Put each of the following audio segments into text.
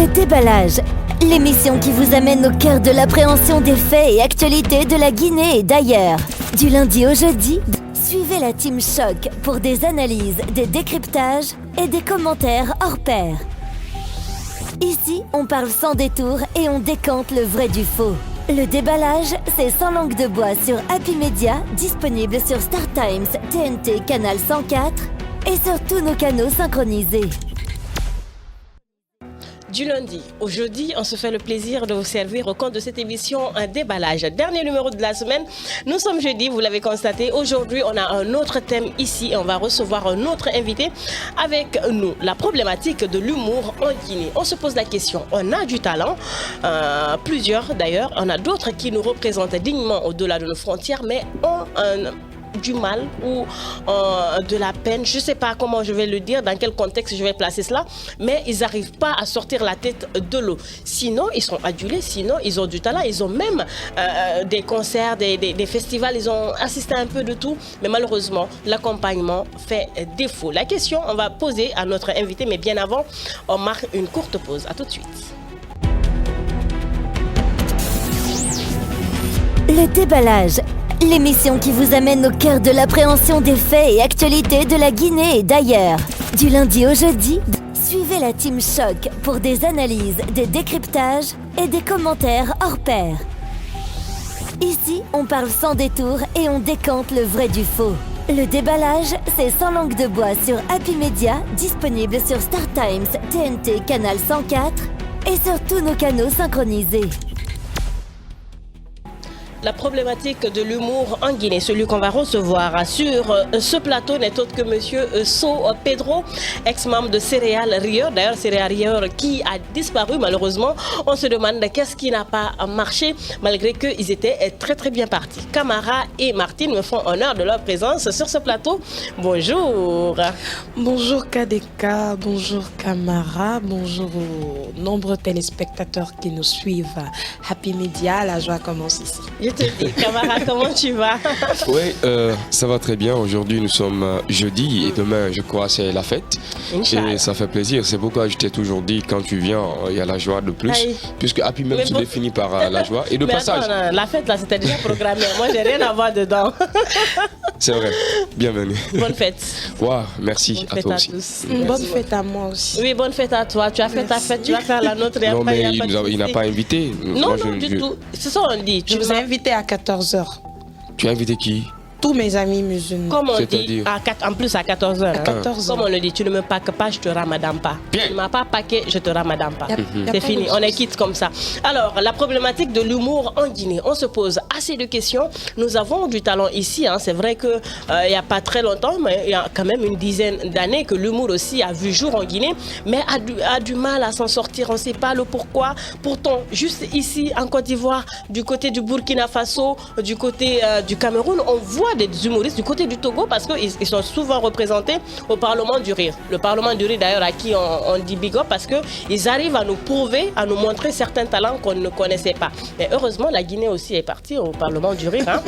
Le déballage, l'émission qui vous amène au cœur de l'appréhension des faits et actualités de la Guinée et d'ailleurs. Du lundi au jeudi, suivez la Team Choc pour des analyses, des décryptages et des commentaires hors pair. Ici, on parle sans détour et on décante le vrai du faux. Le déballage, c'est sans langue de bois sur Happy Media, disponible sur Star Times, TNT, Canal 104 et sur tous nos canaux synchronisés. Du lundi au jeudi, on se fait le plaisir de vous servir au compte de cette émission un déballage. Dernier numéro de la semaine. Nous sommes jeudi, vous l'avez constaté. Aujourd'hui, on a un autre thème ici et on va recevoir un autre invité avec nous. La problématique de l'humour en Guinée. On se pose la question, on a du talent, plusieurs d'ailleurs. On a d'autres qui nous représentent dignement au-delà de nos frontières, mais ont du mal ou de la peine, je ne sais pas comment je vais le dire, dans quel contexte je vais placer cela, mais ils n'arrivent pas à sortir la tête de l'eau. Sinon, ils sont adulés, sinon, ils ont du talent, ils ont même des concerts, des festivals, ils ont assisté à un peu de tout, mais malheureusement, l'accompagnement fait défaut. La question, on va poser à notre invité, mais bien avant, on marque une courte pause. À tout de suite. Le déballage, l'émission qui vous amène au cœur de l'appréhension des faits et actualités de la Guinée et d'ailleurs. Du lundi au jeudi, suivez la Team Choc pour des analyses, des décryptages et des commentaires hors pair. Ici, on parle sans détour et on décante le vrai du faux. Le déballage, c'est sans langue de bois sur Happy Media, disponible sur Star Times, TNT, Canal 104 et sur tous nos canaux synchronisés. La problématique de l'humour en Guinée, celui qu'on va recevoir sur ce plateau n'est autre que monsieur So Pedro, ex-membre de Céréales Rieur. D'ailleurs, Céréales Rieur qui a disparu malheureusement. On se demande qu'est-ce qui n'a pas marché malgré qu'ils étaient très très bien partis. Camara et Martine me font honneur de leur présence sur ce plateau. Bonjour. Bonjour KDK, bonjour Camara, bonjour aux nombreux téléspectateurs qui nous suivent. Happy Media, la joie commence ici. Je te dis, Camara, comment tu vas? Oui, ça va très bien. Aujourd'hui, nous sommes jeudi et demain, je crois, c'est la fête. Inch'Allah. Et ça fait plaisir. C'est pourquoi je t'ai toujours dit, quand tu viens, il y a la joie de plus. Aïe. Puisque Happy même se définit par la joie. Et de Mais passage, attends, non, la fête, là, c'était déjà programmé. Moi, j'ai rien à voir dedans. c'est vrai. Bienvenue. Bonne fête. Wow, merci Bonne à fête toi à aussi. tous. Bonne Merci. fête à moi aussi. Oui, bonne fête à toi. Tu as fait ta fête, tu vas faire la nôtre. Et Non, après, mais y a pas de il n'a souci. pas invité. Non, Moi, non, du tout. C'est ça, on dit. Je vous ai invité à 14h. Tu as invité qui? Tous mes amis musulmans. Comme on dit, C'est-à-dire en plus à 14h. À 14h. Comme on le dit, tu ne me paques pas, je te ramadame pas. Bien. Tu ne m'as pas paqué, je te ramadame pas. Y a C'est pas fini, de on est souci. quitte comme ça. Alors, la problématique de l'humour en Guinée, on se pose assez de questions. Nous avons du talent ici, hein. C'est vrai qu'il n'y a pas très longtemps, mais il y a quand même une dizaine d'années que l'humour aussi a vu jour en Guinée, mais a du mal à s'en sortir, on ne sait pas le pourquoi. Pourtant, juste ici en Côte d'Ivoire, du côté du Burkina Faso, du côté du Cameroun, on voit des humoristes du côté du Togo parce qu'ils sont souvent représentés au Parlement du Rire. Le Parlement du Rire d'ailleurs à qui on dit big up parce qu'ils arrivent à nous prouver, à nous montrer certains talents qu'on ne connaissait pas. Mais heureusement, la Guinée aussi est partie au Parlement du Rire. Hein.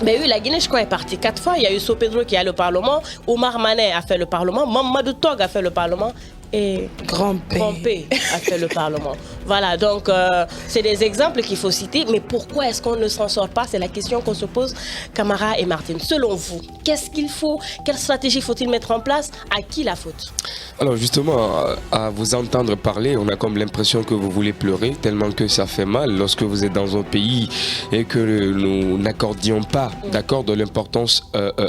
Mais oui, la Guinée, je crois, est partie 4 fois. Il y a eu So Pedro qui a le Parlement, Omar Mané a fait le Parlement, Mamadou Tog a fait le Parlement et Grand-père. P a fait le Parlement. Voilà, donc c'est des exemples qu'il faut citer. Mais pourquoi est-ce qu'on ne s'en sort pas? C'est la question qu'on se pose, Camara et Martine. Selon vous, qu'est-ce qu'il faut? Quelle stratégie faut-il mettre en place? À qui la faute? Alors justement, à vous entendre parler, on a comme l'impression que vous voulez pleurer tellement que ça fait mal lorsque vous êtes dans un pays et que nous n'accordions pas d'accord de l'importance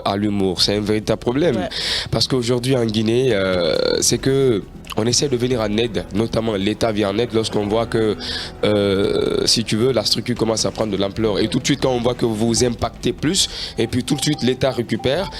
à l'humour. C'est un véritable problème. Ouais. Parce qu'aujourd'hui en Guinée, c'est que on essaie de venir en aide, notamment l'État vient en aide lorsqu'on voit que, si tu veux, la structure commence à prendre de l'ampleur. Et tout de suite, quand on voit que vous impactez plus, et puis tout de suite, l'État récupère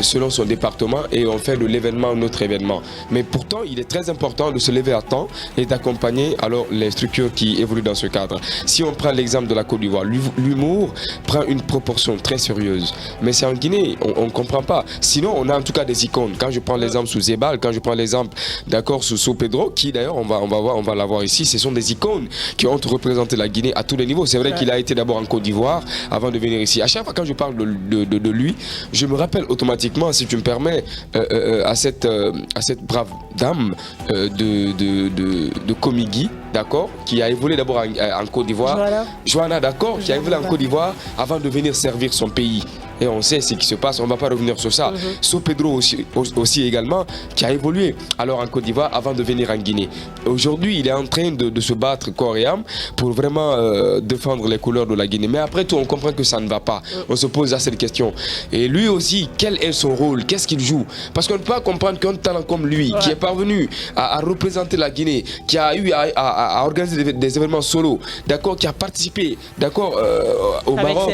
selon son département et on fait de l'événement notre événement. Mais pourtant, il est très important de se lever à temps et d'accompagner alors les structures qui évoluent dans ce cadre. Si on prend l'exemple de la Côte d'Ivoire, l'humour prend une proportion très sérieuse. Mais c'est en Guinée, on ne comprend pas. Sinon, on a en tout cas des icônes. Quand je prends l'exemple sous Zébal, quand je prends l'exemple d'accord, sous Pedro, qui d'ailleurs, on va l'avoir ici, ce sont des icônes qui ont représenté la Guinée à tous les niveaux. C'est vrai qu'il a été d'abord en Côte d'Ivoire avant de venir ici. À chaque fois quand je parle de lui, je me rappelle automatiquement, si tu me permets, à cette brave dame de Komigi, d'accord, qui a évolué d'abord en Côte d'Ivoire. Johanna, d'accord, qui a évolué en Côte d'Ivoire avant de venir servir son pays. Et on sait ce qui se passe, on ne va pas revenir sur ça. Sous Pedro aussi également, qui a évolué alors en Côte d'Ivoire avant de venir en Guinée. Aujourd'hui, il est en train de se battre corps et âme pour vraiment défendre les couleurs de la Guinée. Mais après tout, on comprend que ça ne va pas. On se pose à cette question. Et lui aussi, quel est son rôle? Qu'est-ce qu'il joue? Parce qu'on ne peut pas comprendre qu'un talent comme lui, qui est parvenu à représenter la Guinée, qui a eu à organiser des événements solo, d'accord, qui a participé, d'accord, au Maroc,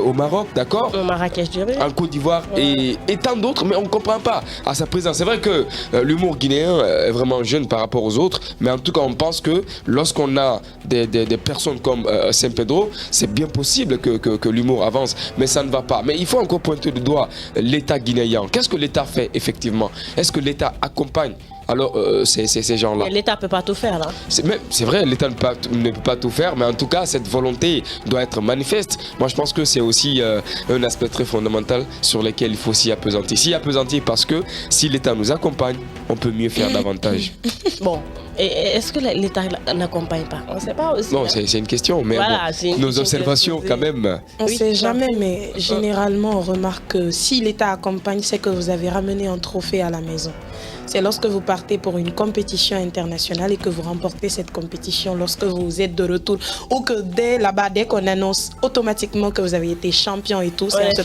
au Maroc, d'accord, au Marrakech, en Côte d'Ivoire et tant d'autres, mais on ne comprend pas à sa présence. C'est vrai que l'humour guinéen est vraiment jeune par rapport aux autres, mais en tout cas, on pense que lorsqu'on a des personnes comme Saint Pedro, c'est bien possible que l'humour avance, mais ça ne va pas. Mais il faut encore pointer du doigt l'État guinéen. Qu'est-ce que l'État fait effectivement? Est-ce que l'État accompagne alors ces gens-là? L'État ne peut pas tout faire, là. C'est vrai, l'État ne peut pas tout faire, mais en tout cas, cette volonté doit être manifeste. Moi, je pense que c'est aussi un aspect très fondamental sur lequel il faut s'y appesantir. S'y appesantir parce que si l'État nous accompagne, on peut mieux faire davantage. Bon, et est-ce que l'État n'accompagne pas? On ne sait pas aussi. Non, c'est une question, mais voilà, bon, nos observations quand même. On ne sait jamais, mais généralement, on remarque que si l'État accompagne, c'est que vous avez ramené un trophée à la maison. C'est lorsque vous partez pour une compétition internationale et que vous remportez cette compétition, lorsque vous êtes de retour, ou que dès qu'on annonce automatiquement que vous avez été champion et tout, c'est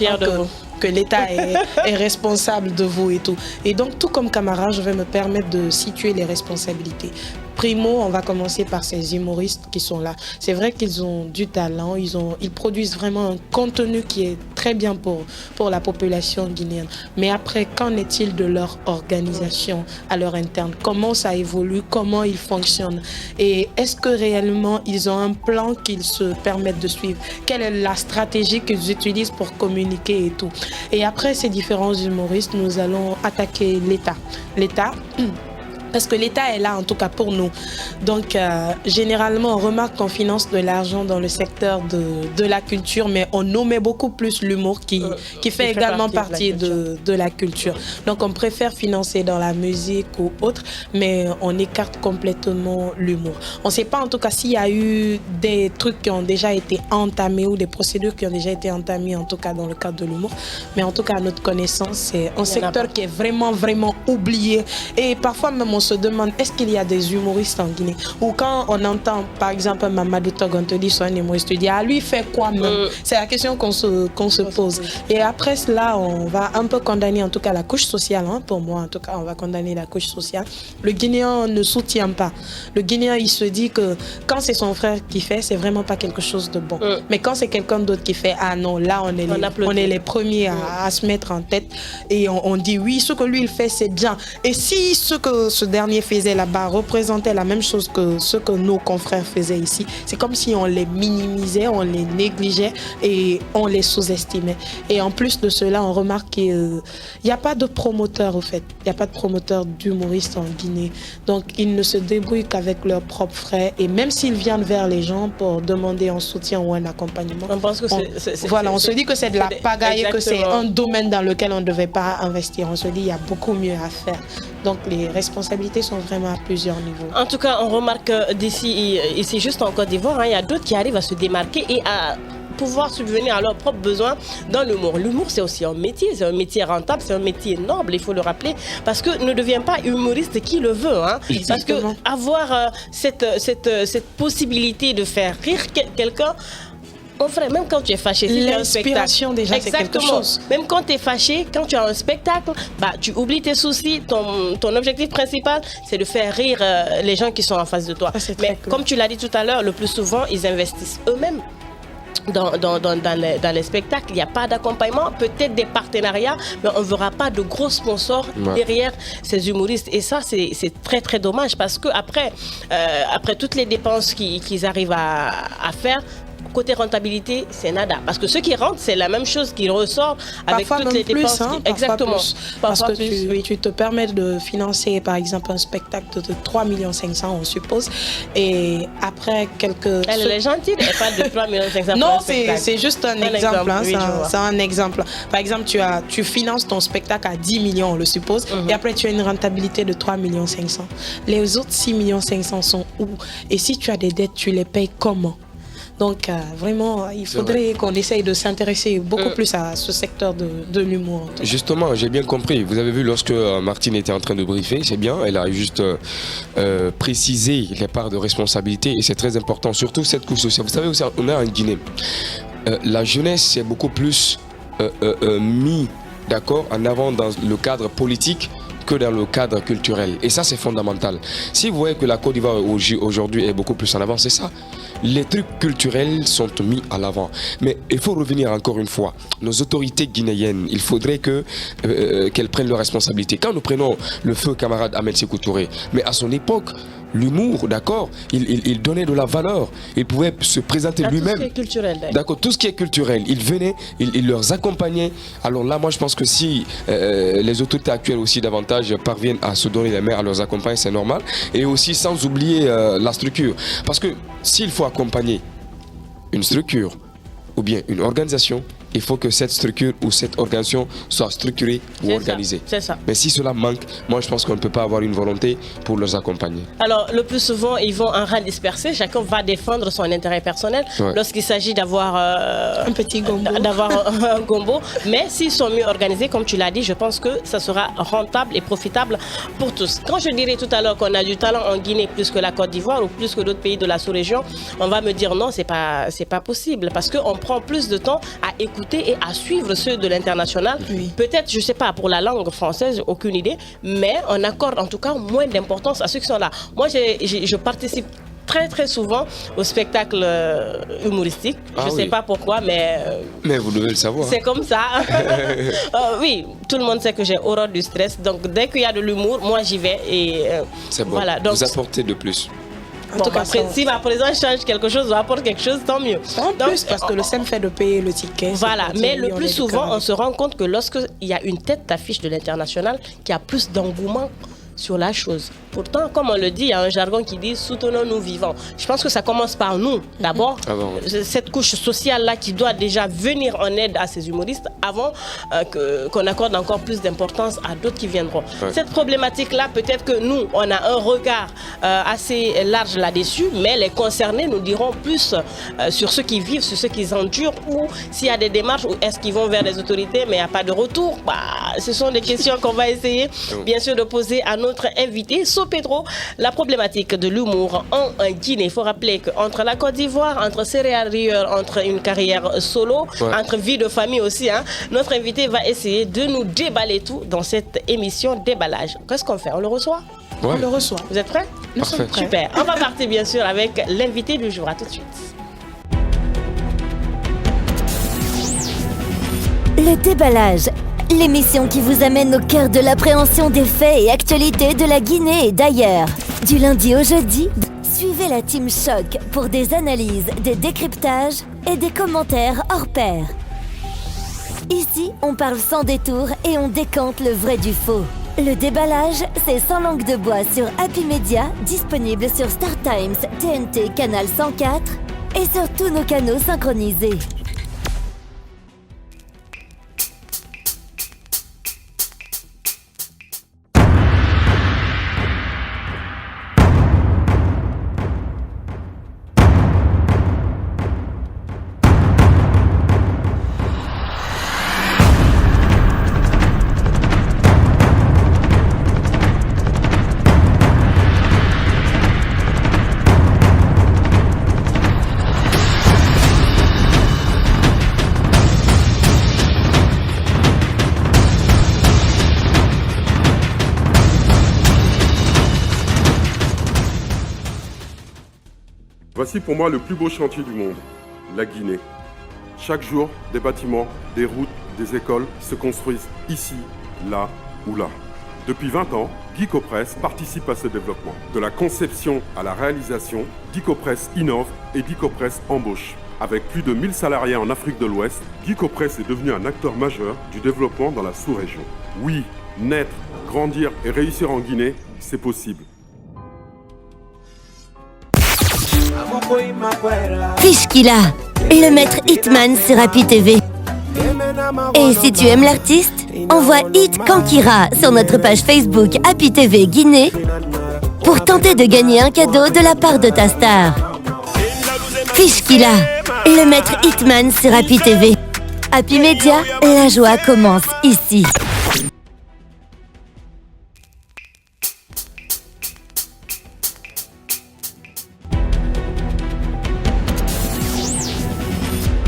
que l'État est responsable de vous et tout. Et donc, tout comme camarade, je vais me permettre de situer les responsabilités. Primo, on va commencer par ces humoristes qui sont là. C'est vrai qu'ils ont du talent, ils produisent vraiment un contenu qui est très bien pour la population guinéenne. Mais après, qu'en est-il de leur organisation à leur interne? Comment ça évolue? Comment ils fonctionnent? Et est-ce que réellement ils ont un plan qu'ils se permettent de suivre? Quelle est la stratégie qu'ils utilisent pour communiquer et tout? Et après ces différents humoristes, nous allons attaquer l'État. Parce que l'État est là, en tout cas pour nous. Donc, généralement, on remarque qu'on finance de l'argent dans le secteur de la culture, mais on nomme beaucoup plus l'humour qui fait également partie de la culture. Donc, on préfère financer dans la musique ou autre, mais on écarte complètement l'humour. On ne sait pas, en tout cas, s'il y a eu des trucs qui ont déjà été entamés ou des procédures qui ont déjà été entamées, en tout cas dans le cadre de l'humour. Mais en tout cas, à notre connaissance, c'est un secteur qui est vraiment, vraiment oublié. Et parfois, même, on se demande, est-ce qu'il y a des humoristes en Guinée? Ou quand on entend, par exemple, Mamadou Tog, on te dit, soit un humoriste, tu dis, ah, lui, fait quoi même? C'est la question qu'on se pose. Et après cela, on va un peu condamner, en tout cas, la couche sociale. Hein, pour moi, en tout cas, on va condamner la couche sociale. Le Guinéen ne soutient pas. Le Guinéen, il se dit que quand c'est son frère qui fait, c'est vraiment pas quelque chose de bon. Mais quand c'est quelqu'un d'autre qui fait, ah non, là, on est les premiers à se mettre en tête. Et on dit, oui, ce que lui, il fait, c'est bien. Et si ce que ce dernier faisait là-bas représentait la même chose que ce que nos confrères faisaient ici, c'est comme si on les minimisait, on les négligeait et on les sous-estimait. Et en plus de cela, on remarque qu'il n'y a pas de promoteur, au fait. Il n'y a pas de promoteur d'humoristes en Guinée. Donc, ils ne se débrouillent qu'avec leurs propres frais. Et même s'ils viennent vers les gens pour demander un soutien ou un accompagnement, on pense que on se dit que c'est de la pagaille et que c'est un domaine dans lequel on ne devait pas investir. On se dit qu'il y a beaucoup mieux à faire. Donc, les responsabilités sont vraiment à plusieurs niveaux. En tout cas, on remarque ici juste en Côte d'Ivoire, hein, il y a d'autres qui arrivent à se démarquer et à pouvoir subvenir à leurs propres besoins dans l'humour. L'humour, c'est aussi un métier rentable, c'est un métier noble, il faut le rappeler, parce que ne devient pas humoriste qui le veut. Hein. Parce que avoir cette possibilité de faire rire quelqu'un, mon frère, même quand tu es fâché, si l'inspiration déjà, c'est quelque chose. Même quand tu es fâché, quand tu as un spectacle, tu oublies tes soucis. Ton objectif principal, c'est de faire rire les gens qui sont en face de toi. Mais comme tu l'as dit tout à l'heure, le plus souvent, ils investissent eux-mêmes dans les spectacles. Il n'y a pas d'accompagnement, peut-être des partenariats, mais on ne verra pas de gros sponsors derrière ces humoristes. Et ça, c'est très très dommage parce que après toutes les dépenses qu'ils arrivent à faire, côté rentabilité, c'est nada. Parce que ce qui rentre, c'est la même chose qui ressort avec parfois toutes les même dépenses. Plus, hein, exactement. Plus. Parce que tu te permets de financer, par exemple, un spectacle de 3,5 millions, on suppose. Et après quelques... Elle est gentille, elle parle de 3,5 millions. Non, c'est juste un exemple. Hein, oui, c'est un exemple. Par exemple, tu finances ton spectacle à 10 millions, on le suppose. Et après, tu as une rentabilité de 3,5 millions. Les autres 6,5 millions sont où? Et si tu as des dettes, tu les payes comment? Donc vraiment, il faudrait qu'on essaye de s'intéresser beaucoup plus à ce secteur de l'humour. Justement, j'ai bien compris. Vous avez vu lorsque Martine était en train de briefer, c'est bien, elle a juste précisé les parts de responsabilité et c'est très important, surtout cette couche sociale. Vous savez, on est en Guinée. La jeunesse est beaucoup plus mis d'accord en avant dans le cadre politique que dans le cadre culturel. Et ça, c'est fondamental. Si vous voyez que la Côte d'Ivoire aujourd'hui est beaucoup plus en avant, c'est ça. Les trucs culturels sont mis à l'avant. Mais il faut revenir encore une fois. Nos autorités guinéennes, il faudrait qu'elles prennent leurs responsabilités. Quand nous prenons le feu camarade Ahmed Sékou Touré, mais à son époque, l'humour, d'accord, il donnait de la valeur. Il pouvait se présenter lui-même. Tout ce qui est culturel, d'accord, tout ce qui est culturel. Il venait, il leur accompagnait. Alors là, moi, je pense que si les autorités actuelles aussi davantage parviennent à se donner les mains, à leurs accompagner, c'est normal. Et aussi sans oublier la structure. Parce que s'il faut accompagner une structure ou bien une organisation, il faut que cette structure ou cette organisation soit structurée ou organisée. C'est ça. Mais si cela manque, moi je pense qu'on ne peut pas avoir une volonté pour les accompagner. Alors le plus souvent, ils vont en rang dispersé, chacun va défendre son intérêt personnel lorsqu'il s'agit d'avoir un petit gombo. D'avoir un gombo. Mais s'ils sont mieux organisés, comme tu l'as dit, je pense que ça sera rentable et profitable pour tous. Quand je dirais tout à l'heure qu'on a du talent en Guinée plus que la Côte d'Ivoire ou plus que d'autres pays de la sous-région, on va me dire non, c'est pas possible parce qu'on prend plus de temps à écouter et à suivre ceux de l'international. Oui. Peut-être, je ne sais pas, pour la langue française, aucune idée, mais on accorde en tout cas moins d'importance à ceux qui sont là. Moi, je participe très très souvent au spectacle humoristique. Je ne sais pas pourquoi, mais vous devez le savoir. C'est comme ça. Oui, tout le monde sait que j'ai horreur du stress. Donc, dès qu'il y a de l'humour, moi, j'y vais. Et c'est bon. Voilà, donc, vous apportez de plus. En tout cas, si ma présence change quelque chose ou apporte quelque chose, tant mieux. En plus, parce que le SEM fait de payer le ticket. Voilà, mais le plus souvent, on se rend compte que lorsqu'il y a une tête d'affiche de l'international, qu'il y a plus d'engouement sur la chose. Pourtant, comme on le dit, il y a un jargon qui dit « soutenons-nous vivants ». Je pense que ça commence par nous, d'abord. Cette couche sociale-là qui doit déjà venir en aide à ces humoristes avant qu'on accorde encore plus d'importance à d'autres qui viendront. Cette problématique-là, peut-être que nous, on a un regard assez large là-dessus, mais les concernés nous diront plus sur ceux qui vivent, sur ceux qui endurent, ou s'il y a des démarches, ou est-ce qu'ils vont vers les autorités, mais il n'y a pas de retour. Ce sont des questions qu'on va essayer, bien sûr, de poser à notre invité. So Pedro, la problématique de l'humour en Guinée. Il faut rappeler qu'entre la Côte d'Ivoire, entre Sierra Leone, entre une carrière solo, entre vie de famille aussi, notre invité va essayer de nous déballer tout dans cette émission Déballage. Qu'est-ce qu'on fait? On le reçoit? On le reçoit. Vous êtes prêts? Nous sommes prêts. Super. On va partir bien sûr avec l'invité du jour. À tout de suite. Le Déballage, l'émission qui vous amène au cœur de l'appréhension des faits et actualités de la Guinée et d'ailleurs. Du lundi au jeudi, suivez la Team Choc pour des analyses, des décryptages et des commentaires hors pair. Ici, on parle sans détour et on décante le vrai du faux. Le Déballage, c'est sans langue de bois sur Happy Media, disponible sur Star Times, TNT, Canal 104 et sur tous nos canaux synchronisés. Voici pour moi le plus beau chantier du monde, la Guinée. Chaque jour, des bâtiments, des routes, des écoles se construisent ici, là ou là. Depuis 20 ans, Dicopress participe à ce développement. De la conception à la réalisation, Dicopress innove et Dicopress embauche. Avec plus de 1000 salariés en Afrique de l'Ouest, Guico Press est devenu un acteur majeur du développement dans la sous-région. Oui, naître, grandir et réussir en Guinée, c'est possible. Fishkilla, le maître Hitman sur Happy TV. Et si tu aimes l'artiste, envoie Hit Kankira sur notre page Facebook Happy TV Guinée pour tenter de gagner un cadeau de la part de ta star. Fishkilla, le maître Hitman sur Happy TV. Happy Media, la joie commence ici.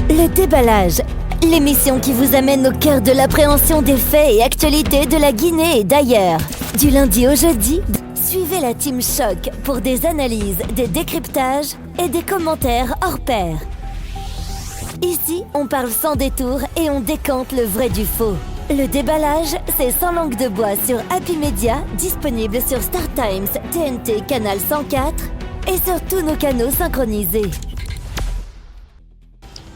Le déballage, l'émission qui vous amène au cœur de l'appréhension des faits et actualités de la Guinée et d'ailleurs. Du lundi au jeudi, suivez la Team Choc pour des analyses, des décryptages et des commentaires hors pair. Ici, on parle sans détour et on décante le vrai du faux. Le déballage, c'est sans langue de bois sur Happy Media, disponible sur Star Times, TNT, Canal 104 et sur tous nos canaux synchronisés.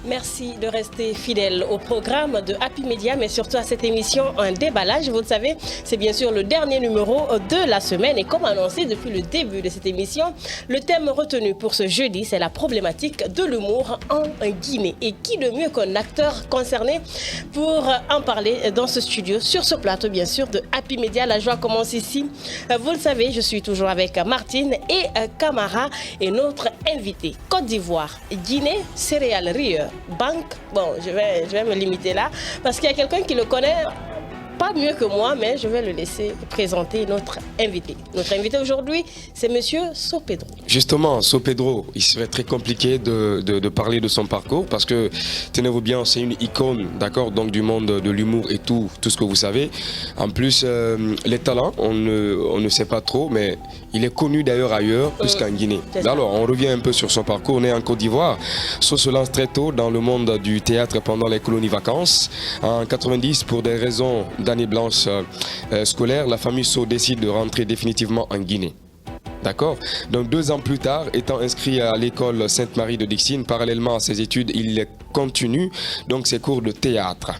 Merci de rester fidèle au programme de Happy Media, mais surtout à cette émission Un déballage. Vous le savez, c'est bien sûr le dernier numéro de la semaine. Et comme annoncé depuis le début de cette émission, le thème retenu pour ce jeudi, c'est la problématique de l'humour en Guinée. Et qui de mieux qu'un acteur concerné pour en parler dans ce studio, sur ce plateau bien sûr de Happy Media. La joie commence ici. Vous le savez, je suis toujours avec Martine et Camara et notre invité. Côte d'Ivoire, Guinée, céréales rieur. Banque, bon, je vais me limiter là, parce qu'il y a quelqu'un qui le connaît pas mieux que moi, mais je vais le laisser présenter notre invité. Notre invité aujourd'hui, c'est Monsieur Sopedro. Justement, Sopedro, il serait très compliqué de parler de son parcours parce que, tenez-vous bien, c'est une icône, d'accord, donc du monde de l'humour et tout ce que vous savez. En plus, les talents, on ne sait pas trop, mais il est connu d'ailleurs ailleurs, plus qu'en Guinée. Alors, on revient un peu sur son parcours. Né en Côte d'Ivoire, So se lance très tôt dans le monde du théâtre pendant les colonies vacances. En 90, pour des raisons d'année blanche scolaire, la famille So décide de rentrer définitivement en Guinée. D'accord. Donc 2 ans plus tard, étant inscrit à l'école Sainte-Marie de Dixine, parallèlement à ses études, il continue donc ses cours de théâtre.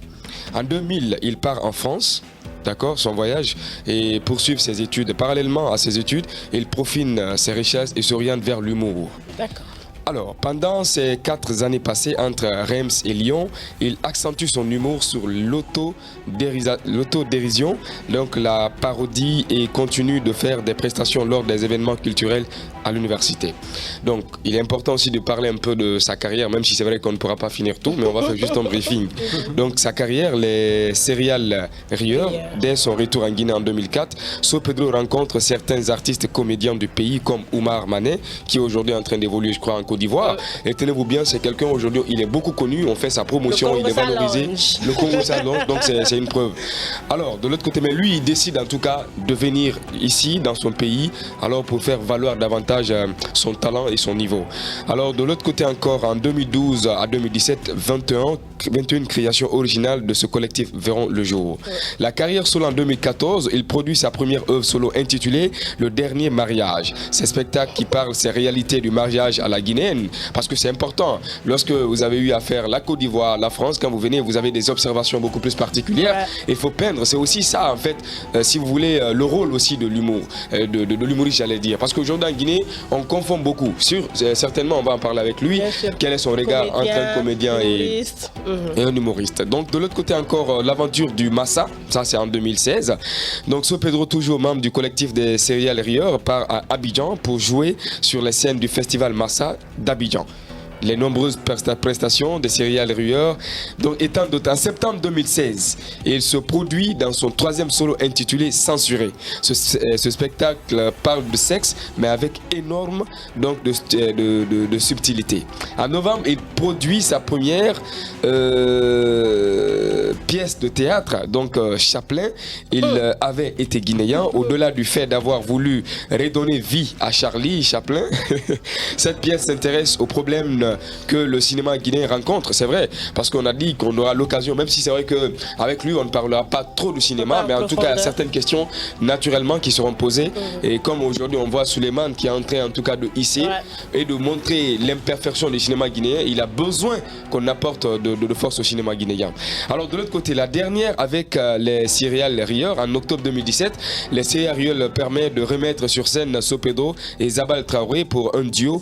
En 2000, il part en France. D'accord, son voyage, et poursuivre ses études. Parallèlement à ses études, il profine ses richesses et s'oriente vers l'humour. D'accord. Alors, pendant ces 4 années passées entre Reims et Lyon, il accentue son humour sur l'autodérision, donc la parodie, et continue de faire des prestations lors des événements culturels à l'université. Donc, il est important aussi de parler un peu de sa carrière, même si c'est vrai qu'on ne pourra pas finir tout, mais on va faire juste un briefing. Donc, sa carrière, les céréales rieurs, dès son retour en Guinée en 2004, Sopedro rencontre certains artistes comédiens du pays comme Oumar Mané, qui est aujourd'hui en train d'évoluer, je crois, en Côte d'Ivoire. Et tenez-vous bien, c'est quelqu'un aujourd'hui, il est beaucoup connu, on fait sa promotion, il est valorisé. Le Congo s'allonge, donc c'est une preuve. Alors, de l'autre côté, mais lui, il décide en tout cas de venir ici, dans son pays, alors pour faire valoir davantage son talent et son niveau. Alors, de l'autre côté encore, en 2012 à 2017, 21 créations originales de ce collectif verront le jour. La carrière solo en 2014, il produit sa première œuvre solo intitulée Le Dernier Mariage. Ces spectacles qui parlent ces réalités du mariage à la guinéenne, parce que c'est important. Lorsque vous avez eu à faire la Côte d'Ivoire, la France, quand vous venez, vous avez des observations beaucoup plus particulières. Il faut peindre, c'est aussi ça en fait, si vous voulez, le rôle aussi de l'humour, de l'humoriste, j'allais dire. Parce qu'aujourd'hui en Guinée, on confond beaucoup. Certainement, on va en parler avec lui. Quel est son regard entre un comédien et un humoriste. Donc de l'autre côté encore, l'aventure du Massa, ça c'est en 2016. Donc Sopedro, toujours membre du collectif des céréales rieurs, part à Abidjan pour jouer sur les scènes du festival Massa d'Abidjan. Les nombreuses prestations des céréales rieurs donc étant dotées en septembre 2016, et il se produit dans son 3e solo intitulé Censuré. Ce spectacle parle de sexe mais avec énorme donc de subtilité. En novembre, il produit sa première pièce de théâtre, donc Chaplin. Il avait été guinéen, au-delà du fait d'avoir voulu redonner vie à Charlie Chaplin. Cette pièce s'intéresse aux problèmes que le cinéma guinéen rencontre, c'est vrai, parce qu'on a dit qu'on aura l'occasion, même si c'est vrai qu'avec lui on ne parlera pas trop du cinéma, mais en tout cas certaines questions naturellement qui seront posées. Et comme aujourd'hui on voit Suleiman qui est en train en tout cas de hisser et de montrer l'imperfection du cinéma guinéen, il a besoin qu'on apporte de force au cinéma guinéen. Alors de l'autre côté, la dernière avec les céréales Rieur en octobre 2017, les céréales Rieur permet de remettre sur scène Sopedro et Zabal Traoré pour un duo,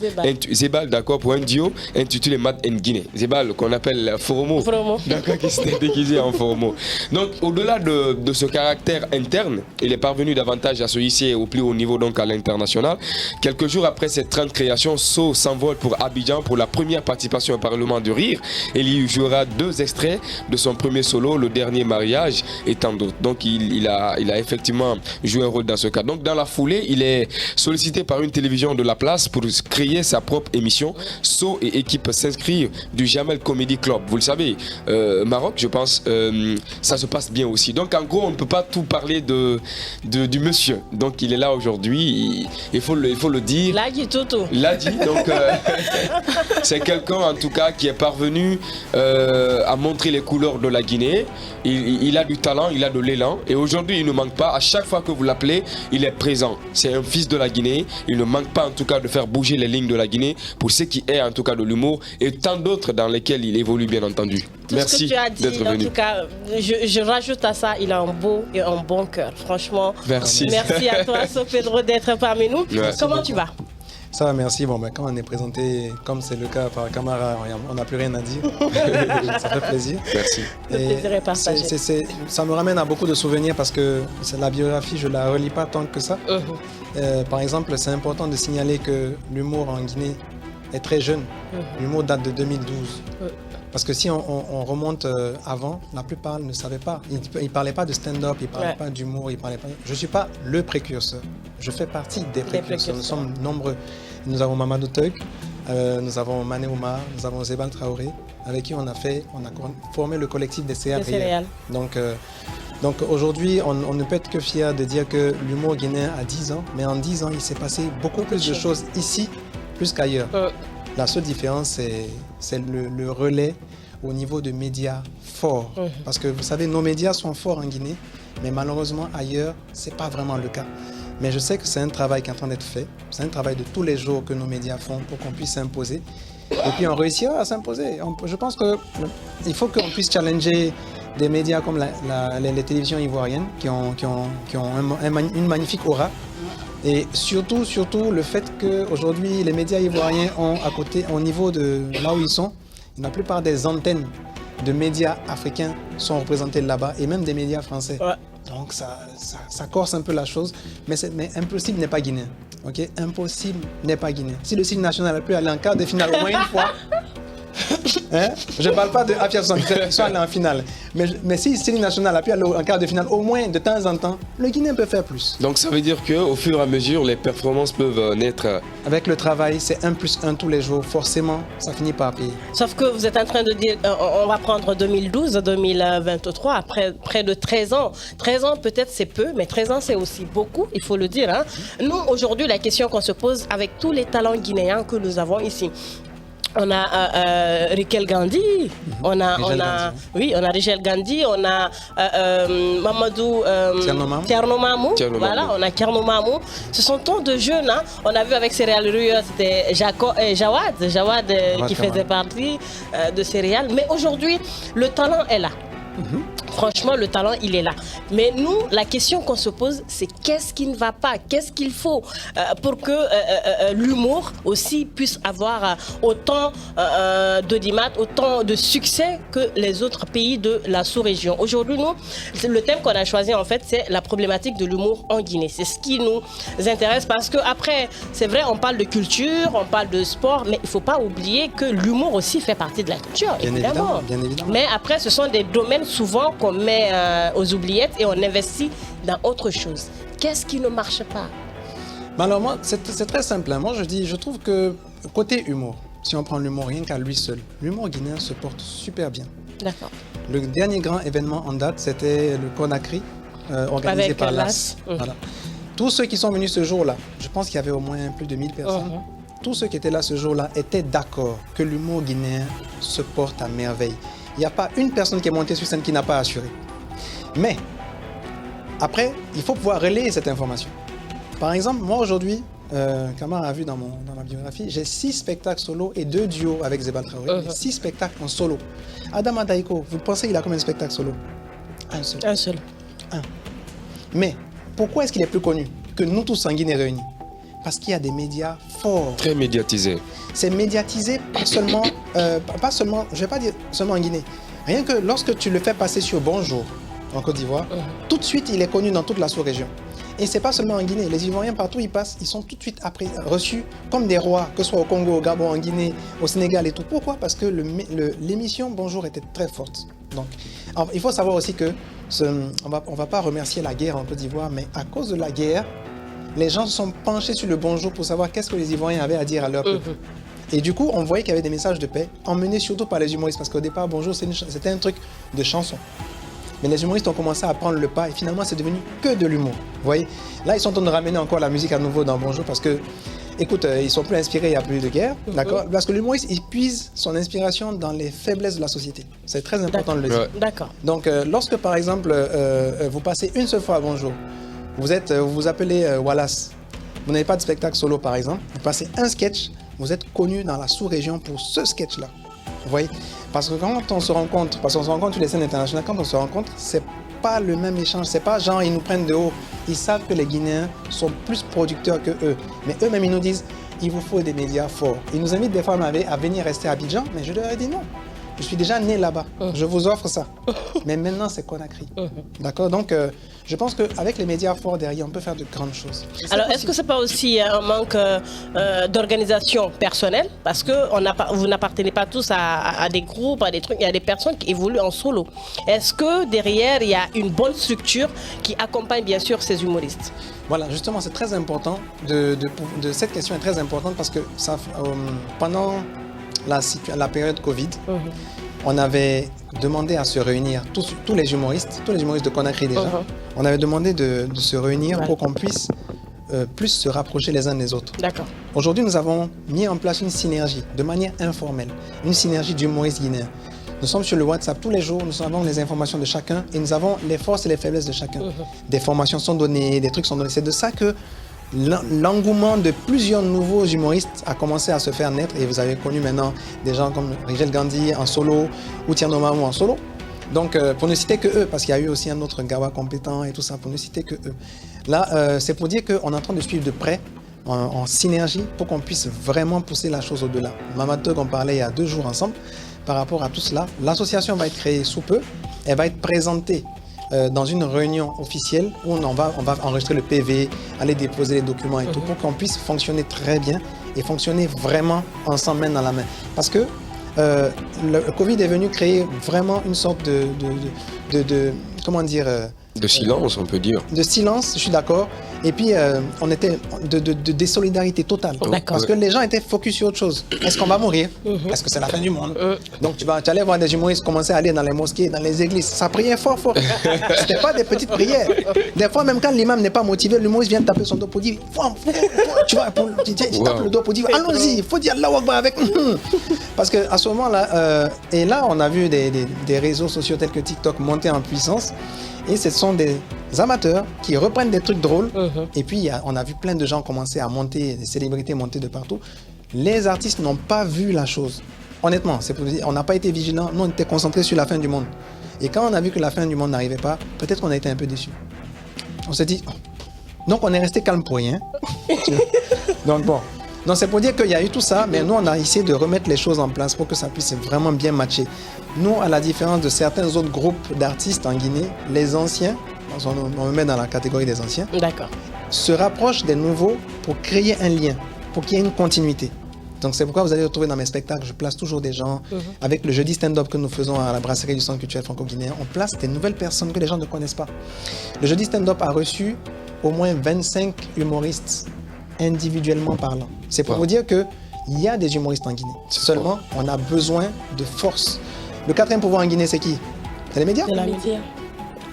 Zebal d'accord, pour un duo intitulé Mad in Guinée. Zebal qu'on appelle Foromo, d'accord, qui s'était déguisé en Foromo. Donc au-delà de ce caractère interne, il est parvenu davantage à se hisser au plus haut niveau, donc à l'international. Quelques jours après cette 30 création, So s'envole pour Abidjan pour la première participation au Parlement du Rire. Il y jouera 2 extraits de son premier solo, Le Dernier Mariage et tant d'autres. Donc il a effectivement joué un rôle dans ce cas. Donc dans la foulée, il est sollicité par une télévision de la place pour créer sa propre émission. So et équipe s'inscrivent du Jamel Comedy Club. Vous le savez, Maroc, je pense, ça se passe bien aussi. Donc en gros, on ne peut pas tout parler du monsieur. Donc il est là aujourd'hui, il faut le dire. L'a dit tout. L'a dit, donc c'est quelqu'un en tout cas qui est parvenu à montrer les couleurs de la Guinée. Il a du talent, il a de l'élan et aujourd'hui il ne manque pas, à chaque fois que vous l'appelez, il est présent. C'est un fils de la Guinée, il ne manque pas en tout cas de faire bouger les lignes de la Guinée pour ce qui est en tout cas de l'humour et tant d'autres dans lesquels il évolue bien entendu. Merci d'être venu. En tout cas, je rajoute à ça, il a un beau et un bon cœur. Franchement, merci à toi, Sopedro, d'être parmi nous. Comment tu vas? Ça va, merci. Bon, quand on est présenté, comme c'est le cas par Camara, on n'a plus rien à dire. Ça fait plaisir. Merci. Le plaisir est partagé. Ça me ramène à beaucoup de souvenirs parce que la biographie, je ne la relis pas tant que ça. Par exemple, c'est important de signaler que l'humour en Guinée est très jeune. L'humour date de 2012. Parce que si on remonte avant, la plupart ne savaient pas. Ils ne parlaient pas de stand-up, ils ne parlaient pas d'humour, ils parlaient pas... Je ne suis pas le précurseur. Je fais partie des précurseurs. Nous sommes nombreux. Nous avons Mamadou Teuk, nous avons Mané Oumar, nous avons Zebal Traoré, avec qui on a formé le collectif des céréales. Donc aujourd'hui, on ne peut être que fier de dire que l'humour guinéen a 10 ans, mais en 10 ans, il s'est passé beaucoup plus de choses ici, plus qu'ailleurs. La seule différence, c'est le relais au niveau de médias forts. Parce que vous savez, nos médias sont forts en Guinée, mais malheureusement ailleurs, ce n'est pas vraiment le cas. Mais je sais que c'est un travail qui est en train d'être fait. C'est un travail de tous les jours que nos médias font pour qu'on puisse s'imposer. Et puis on réussira à s'imposer. Je pense qu'il faut qu'on puisse challenger des médias comme les télévisions ivoiriennes qui ont une magnifique aura. Et surtout le fait qu'aujourd'hui, les médias ivoiriens ont à côté, au niveau de là où ils sont, la plupart des antennes de médias africains sont représentées là-bas et même des médias français. Donc ça corse un peu la chose, mais impossible n'est pas guinéen. Okay? Impossible n'est pas guinéen. Si le signe national a pu aller en quart de finale au moins une fois, je ne parle pas de Afia 77 qui sont allés en finale. Mais si le signe national a pu aller en quart de finale au moins de temps en temps, le Guinéen peut faire plus. Donc ça veut dire qu'au fur et à mesure, les performances peuvent naître. Avec le travail, c'est 1+1 tous les jours. Forcément, ça finit par payer. Sauf que vous êtes en train de dire, on va prendre 2012-2023, après près de 13 ans. 13 ans, peut-être c'est peu, mais 13 ans, c'est aussi beaucoup, il faut le dire. Nous, aujourd'hui, la question qu'on se pose avec tous les talents guinéens que nous avons ici, on a Riquel Gandhi, on a Rigel Gandhi, on a Mamadou Thierno Mamou, voilà, on a Thierno Mamou. Ce sont tant de jeunes, on a vu avec Céréales Rieur, c'était Jawad qui faisait partie de Céréales. Mais aujourd'hui, le talent est là. Franchement, le talent, il est là. Mais nous, la question qu'on se pose, c'est qu'est-ce qui ne va pas? Qu'est-ce qu'il faut pour que l'humour aussi puisse avoir autant d'audimat, autant de succès que les autres pays de la sous-région? Aujourd'hui, nous, le thème qu'on a choisi, en fait, c'est la problématique de l'humour en Guinée. C'est ce qui nous intéresse parce qu'après, c'est vrai, on parle de culture, on parle de sport, mais il ne faut pas oublier que l'humour aussi fait partie de la culture, évidemment. Bien évidemment. Mais après, ce sont des domaines souvent qu'on met aux oubliettes et on investit dans autre chose. Qu'est-ce qui ne marche pas? Alors moi, c'est très simple. Moi, je trouve que côté humour, si on prend l'humour rien qu'à lui seul, l'humour guinéen se porte super bien. D'accord. Le dernier grand événement en date, c'était le Conakry, organisé par l'AS. Voilà. Tous ceux qui sont venus ce jour-là, je pense qu'il y avait au moins plus de 1000 personnes. tous ceux qui étaient là ce jour-là étaient d'accord que l'humour guinéen se porte à merveille. Il n'y a pas une personne qui est montée sur scène qui n'a pas assuré. Mais, après, il faut pouvoir relayer cette information. Par exemple, moi aujourd'hui, Kamar a vu dans ma biographie, j'ai 6 spectacles solo et 2 duos avec Zebal Traoré. 6 spectacles en solo. Adama Daiko, vous pensez qu'il a combien de spectacles solo? Un seul. Un seul. Un. Mais pourquoi est-ce qu'il est plus connu que nous tous en Guinée réunis? Parce qu'il y a des médias forts. Très médiatisé. C'est médiatisé pas seulement, je ne vais pas dire seulement en Guinée. Rien que lorsque tu le fais passer sur Bonjour en Côte d'Ivoire, tout de suite il est connu dans toute la sous-région. Et c'est pas seulement en Guinée, les Ivoiriens partout ils passent, ils sont tout de suite après reçus comme des rois, que ce soit au Congo, au Gabon, en Guinée, au Sénégal et tout. Pourquoi? Parce que l'émission Bonjour était très forte. Donc, alors, il faut savoir aussi que on va pas remercier la guerre en Côte d'Ivoire, mais à cause de la guerre, les gens se sont penchés sur le Bonjour pour savoir qu'est-ce que les Ivoiriens avaient à dire à leur peuple. Et du coup, on voyait qu'il y avait des messages de paix, emmenés surtout par les humoristes, parce qu'au départ, Bonjour, c'était un truc de chanson. Mais les humoristes ont commencé à prendre le pas et finalement, c'est devenu que de l'humour. Vous voyez? Là, ils sont en train de ramener encore la musique à nouveau dans Bonjour parce que, écoute, ils sont plus inspirés, il n'y a plus de guerre, d'accord? Parce que l'humoriste, il puise son inspiration dans les faiblesses de la société. C'est très important de le dire. D'accord. Donc, lorsque, par exemple, vous passez une seule fois à Bonjour, vous vous appelez Wallace, vous n'avez pas de spectacle solo, par exemple, vous passez un sketch, vous êtes connu dans la sous-région pour ce sketch-là. Vous voyez? Parce que quand on se rencontre, parce qu'on se rencontre sur les scènes internationales, quand on se rencontre, c'est pas le même échange. C'est pas genre ils nous prennent de haut. Ils savent que les Guinéens sont plus producteurs que eux. Mais eux-mêmes, ils nous disent, il vous faut des médias forts. Ils nous invitent des fois à venir rester à Abidjan, mais je leur ai dit non. Je suis déjà né là-bas. Je vous offre ça. Mais maintenant, c'est Conakry. D'accord? Donc, je pense qu'avec les médias forts derrière, on peut faire de grandes choses. Alors, est-ce que ce n'est pas aussi un manque d'organisation personnelle? Parce que vous n'appartenez pas tous à des groupes, à des trucs. Il y a des personnes qui évoluent en solo. Est-ce que derrière, il y a une bonne structure qui accompagne bien sûr ces humoristes? Voilà, justement, c'est très important. Cette question est très importante parce que pendant la période Covid, on avait demandé à se réunir, tous les humoristes de Conakry déjà, on avait demandé de se réunir pour qu'on puisse plus se rapprocher les uns des autres. D'accord. Aujourd'hui, nous avons mis en place une synergie de manière informelle, une synergie d'humoristes guinéens. Nous sommes sur le WhatsApp tous les jours, nous avons les informations de chacun et nous avons les forces et les faiblesses de chacun. Des formations sont données, des trucs sont donnés. C'est de ça que l'engouement de plusieurs nouveaux humoristes a commencé à se faire naître et vous avez connu maintenant des gens comme Rigel Gandhi en solo ou Tierno Mamou en solo. Donc pour ne citer que eux, parce qu'il y a eu aussi un autre Gawa compétent et tout ça, pour ne citer que eux. Là, c'est pour dire qu'on est en train de suivre de près en synergie pour qu'on puisse vraiment pousser la chose au-delà. Mamadou, on parlait il y a 2 jours ensemble par rapport à tout cela. L'association va être créée sous peu, elle va être présentée dans une réunion officielle où on va enregistrer le PV, aller déposer les documents et tout pour qu'on puisse fonctionner très bien et fonctionner vraiment ensemble, main dans la main. Parce que le Covid est venu créer vraiment une sorte comment dire de silence, on peut dire. De silence, je suis d'accord. Et puis, on était de désolidarité totale. Parce que les gens étaient focus sur autre chose. Est-ce qu'on va mourir? Est-ce que c'est la fin du monde? Donc, tu allais voir des humoristes commencer à aller dans les mosquées, dans les églises. Ça priait fort, fort. C'était pas des petites prières. Des fois, même quand l'imam n'est pas motivé, l'humoriste vient taper son dos pour dire, tu vois, tu tapes le dos pour dire, allons-y, il faut dire Allahu Akbar avec. Parce qu'à ce moment-là, et là, on a vu des réseaux sociaux tels que TikTok monter en puissance. Et ce sont des amateurs qui reprennent des trucs drôles. Et puis, on a vu plein de gens commencer à monter, des célébrités monter de partout. Les artistes n'ont pas vu la chose. Honnêtement, c'est pour dire, on n'a pas été vigilants. Nous, on était concentrés sur la fin du monde. Et quand on a vu que la fin du monde n'arrivait pas, peut-être qu'on a été un peu déçus. On s'est dit... Donc, on est resté calme pour rien. Donc, bon. Donc, c'est pour dire qu'il y a eu tout ça, mais nous, on a essayé de remettre les choses en place pour que ça puisse vraiment bien matcher. Nous, à la différence de certains autres groupes d'artistes en Guinée, les anciens, on me met dans la catégorie des anciens, se rapprochent des nouveaux pour créer un lien, pour qu'il y ait une continuité. Donc, c'est pourquoi vous allez retrouver dans mes spectacles, je place toujours des gens, avec le jeudi stand-up que nous faisons à la brasserie du Centre culturel franco-guinéen, on place des nouvelles personnes que les gens ne connaissent pas. Le jeudi stand-up a reçu au moins 25 humoristes individuellement parlant. C'est pour vous dire qu'il y a des humoristes en Guinée. Seulement, on a besoin de force. Le 4e pouvoir en Guinée, c'est qui? C'est les médias? C'est la média.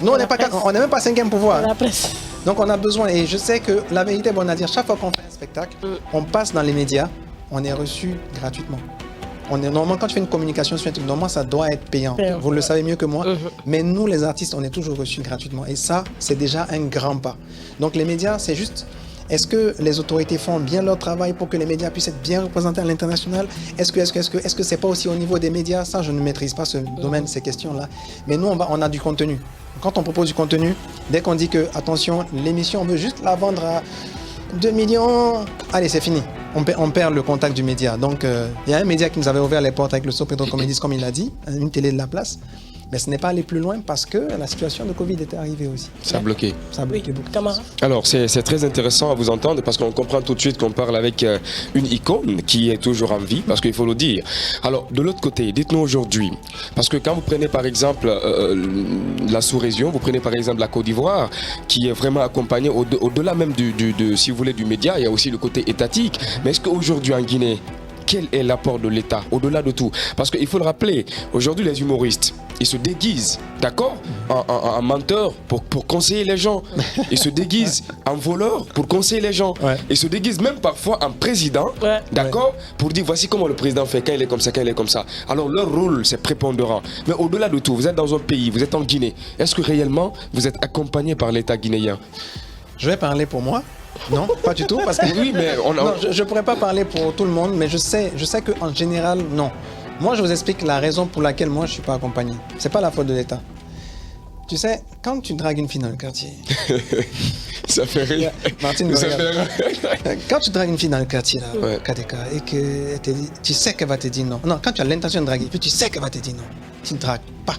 Nous, on n'est même pas 5e pouvoir. La presse. Donc, on a besoin. Et je sais que la vérité est bonne à dire. Chaque fois qu'on fait un spectacle, on passe dans les médias on est reçu gratuitement. Normalement, quand tu fais une communication sur un truc, normalement, ça doit être payant. Vous le savez mieux que moi. Mais nous, les artistes, on est toujours reçus gratuitement. Et ça, c'est déjà un grand pas. Donc, les médias, c'est juste... Est-ce que les autorités font bien leur travail pour que les médias puissent être bien représentés à l'international? Est-ce que c'est pas aussi au niveau des médias? Ça, je ne maîtrise pas ce domaine, ces questions-là. Mais nous, on a du contenu. Quand on propose du contenu, dès qu'on dit que, attention, l'émission, on veut juste la vendre à 2 millions, allez, c'est fini. On perd le contact du média. Donc, il y a un média qui nous avait ouvert les portes avec le Sopetro Comedies, comme il a dit, une télé de la place. Mais ce n'est pas allé plus loin parce que la situation de Covid était arrivée aussi. Ça a bloqué. Ça a bloqué beaucoup. Camara. Alors, c'est très intéressant à vous entendre parce qu'on comprend tout de suite qu'on parle avec une icône qui est toujours en vie, parce qu'il faut le dire. Alors, de l'autre côté, dites-nous aujourd'hui, parce que quand vous prenez par exemple la sous-région, vous prenez par exemple la Côte d'Ivoire, qui est vraiment accompagnée au-delà même si vous voulez, du média, il y a aussi le côté étatique. Mais est-ce qu'aujourd'hui en Guinée, quel est l'apport de l'État, au-delà de tout? Parce qu'il faut le rappeler, aujourd'hui les humoristes, ils se déguisent, d'accord, en menteurs pour conseiller les gens. Ils se déguisent en voleurs pour conseiller les gens. Ouais. Ils se déguisent même parfois en président, d'accord, pour dire voici comment le président fait quand il est comme ça, quand il est comme ça. Alors leur rôle, c'est prépondérant. Mais au-delà de tout, vous êtes dans un pays, vous êtes en Guinée. Est-ce que réellement vous êtes accompagné par l'État guinéen? Je vais parler pour moi. Non, pas du tout, parce que oui, mais non, je pourrais pas parler pour tout le monde, mais je sais qu'en général, non. Moi, je vous explique la raison pour laquelle moi, je suis pas accompagné. C'est pas la faute de l'État. Tu sais, quand tu dragues une fille dans le quartier... ça fait rire. Martine me regarde. Quand tu dragues une fille dans le quartier, là, Ouais. KDK, et que tu sais qu'elle va te dire non. Non, quand tu as l'intention de draguer, puis tu sais qu'elle va te dire non. Tu ne dragues pas.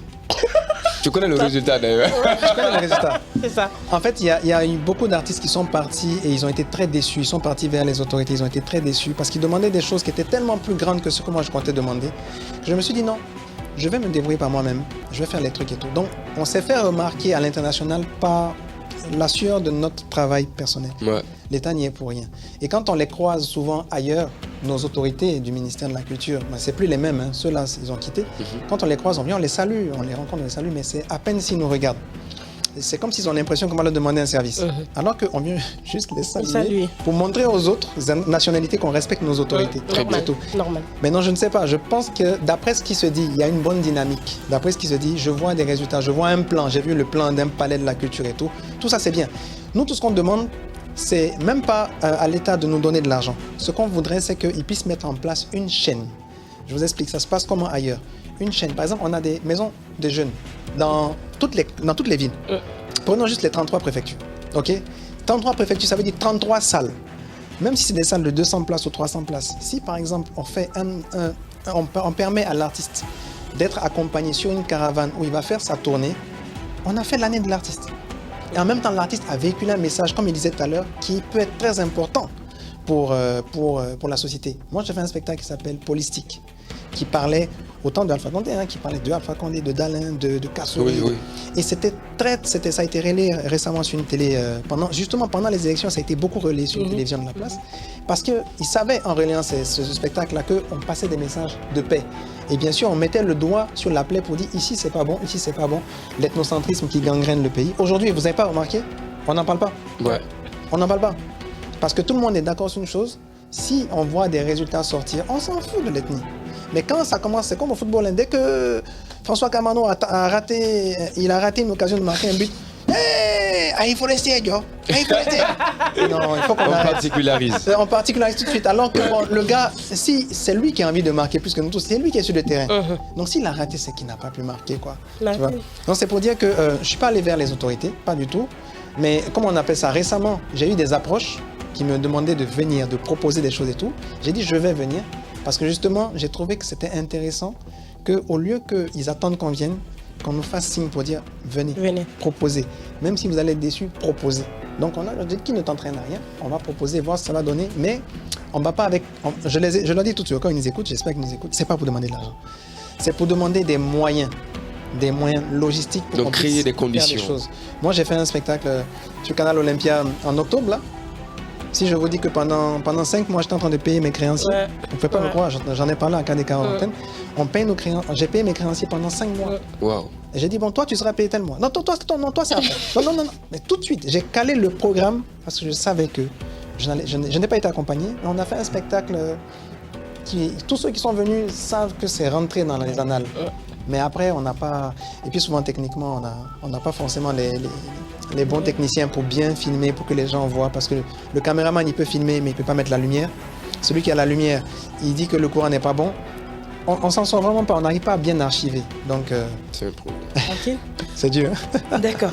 Tu connais le résultat d'ailleurs. Je connais le résultat. C'est ça. En fait, il y a eu beaucoup d'artistes qui sont partis et ils ont été très déçus. Ils sont partis vers les autorités, ils ont été très déçus parce qu'ils demandaient des choses qui étaient tellement plus grandes que ce que moi je comptais demander. Je me suis dit non, je vais me débrouiller par moi-même, je vais faire les trucs et tout. Donc, on s'est fait remarquer à l'international par la sueur de notre travail personnel. Ouais. L'État n'y est pour rien. Et quand on les croise souvent ailleurs, nos autorités du ministère de la Culture, ben, c'est plus les mêmes, hein. Ceux-là, ils ont quitté. Quand on les croise, on vient, on les salue, on les rencontre, on les salue, mais c'est à peine s'ils nous regardent. C'est comme s'ils ont l'impression qu'on va leur demander un service. Alors qu'on vient juste les saluer pour montrer aux autres nationalités qu'on respecte nos autorités. Normal. C'est tout. Normal. Mais non, je ne sais pas. Je pense que d'après ce qui se dit, il y a une bonne dynamique. D'après ce qui se dit, je vois des résultats, je vois un plan. J'ai vu le plan d'un palais de la culture et tout. Tout ça, c'est bien. Nous, tout ce qu'on demande, c'est même pas à l'État de nous donner de l'argent. Ce qu'on voudrait, c'est qu'ils puissent mettre en place une chaîne. Je vous explique, ça se passe comment ailleurs. Une chaîne. Par exemple, on a des maisons de jeunes dans toutes les villes. Prenons juste les 33 préfectures. OK? 33 préfectures, ça veut dire 33 salles. Même si c'est des salles de 200 places ou 300 places. Si, par exemple, on permet à l'artiste d'être accompagné sur une caravane où il va faire sa tournée, on a fait l'année de l'artiste. Et en même temps, l'artiste a véhiculé un message, comme il disait tout à l'heure, qui peut être très important pour la société. Moi, j'ai fait un spectacle qui s'appelle Polistique, qui parlait autant de Alpha Condé, qui parlait de Alpha Condé, de Dalin, de Kassori. Oui, oui. Et ça a été relayé récemment sur une télé, justement pendant les élections, ça a été beaucoup relayé sur une télévision de la place, parce qu'ils savaient en relayant ce spectacle-là qu'on passait des messages de paix. Et bien sûr, on mettait le doigt sur la plaie pour dire ici c'est pas bon, ici c'est pas bon, l'ethnocentrisme qui gangrène le pays. Aujourd'hui, vous n'avez pas remarqué, on n'en parle pas. Ouais. On n'en parle pas. Parce que tout le monde est d'accord sur une chose, si on voit des résultats sortir, on s'en fout de l'ethnie. Mais quand ça commence, c'est comme au football, hein. Dès que François Kamano a raté une occasion de marquer un but, hey, il faut rester, Joe. Non, il faut qu'on arrête. particularise. On particularise tout de suite. Alors que bon, le gars, si c'est lui qui a envie de marquer plus que nous tous, c'est lui qui est sur le terrain. Donc s'il a raté, c'est qu'il n'a pas pu marquer, quoi. Tu vois? Donc c'est pour dire que je ne suis pas allé vers les autorités, pas du tout. Mais comment on appelle ça? Récemment, j'ai eu des approches qui me demandaient de venir, de proposer des choses et tout. J'ai dit je vais venir parce que justement, j'ai trouvé que c'était intéressant qu'au lieu qu'ils attendent qu'on vienne, qu'on nous fasse signe pour dire venez, proposez. Même si vous allez être déçus, proposez. Donc on a dit qui ne t'entraîne à rien, on va proposer, voir ce que ça va donner, mais on ne va pas avec... Je leur dis tout de suite, quand ils nous écoutent, j'espère qu'ils nous écoutent, c'est pas pour demander de l'argent. C'est pour demander des moyens logistiques pour donc créer des conditions. Faire des choses. Moi j'ai fait un spectacle sur Canal Olympia en octobre là. Si je vous dis que pendant 5 mois, j'étais en train de payer mes créanciers, vous ne pouvez pas me croire, j'en ai parlé à KDK en antenne, j'ai payé mes créanciers pendant 5 mois. Wow. Et j'ai dit, bon, toi, tu seras payé tel mois. Non, toi, c'est après. Non. Mais tout de suite, j'ai calé le programme parce que je savais que je n'ai pas été accompagné. On a fait un spectacle tous ceux qui sont venus savent que c'est rentré dans les annales. Mais après, on n'a pas... Et puis souvent, techniquement, on n'a pas forcément les bons techniciens pour bien filmer, pour que les gens voient. Parce que le caméraman, il peut filmer, mais il ne peut pas mettre la lumière. Celui qui a la lumière, il dit que le courant n'est pas bon. On s'en sort vraiment pas, on n'arrive pas à bien archiver. Donc, C'est un problème. Ok. c'est dur. D'accord.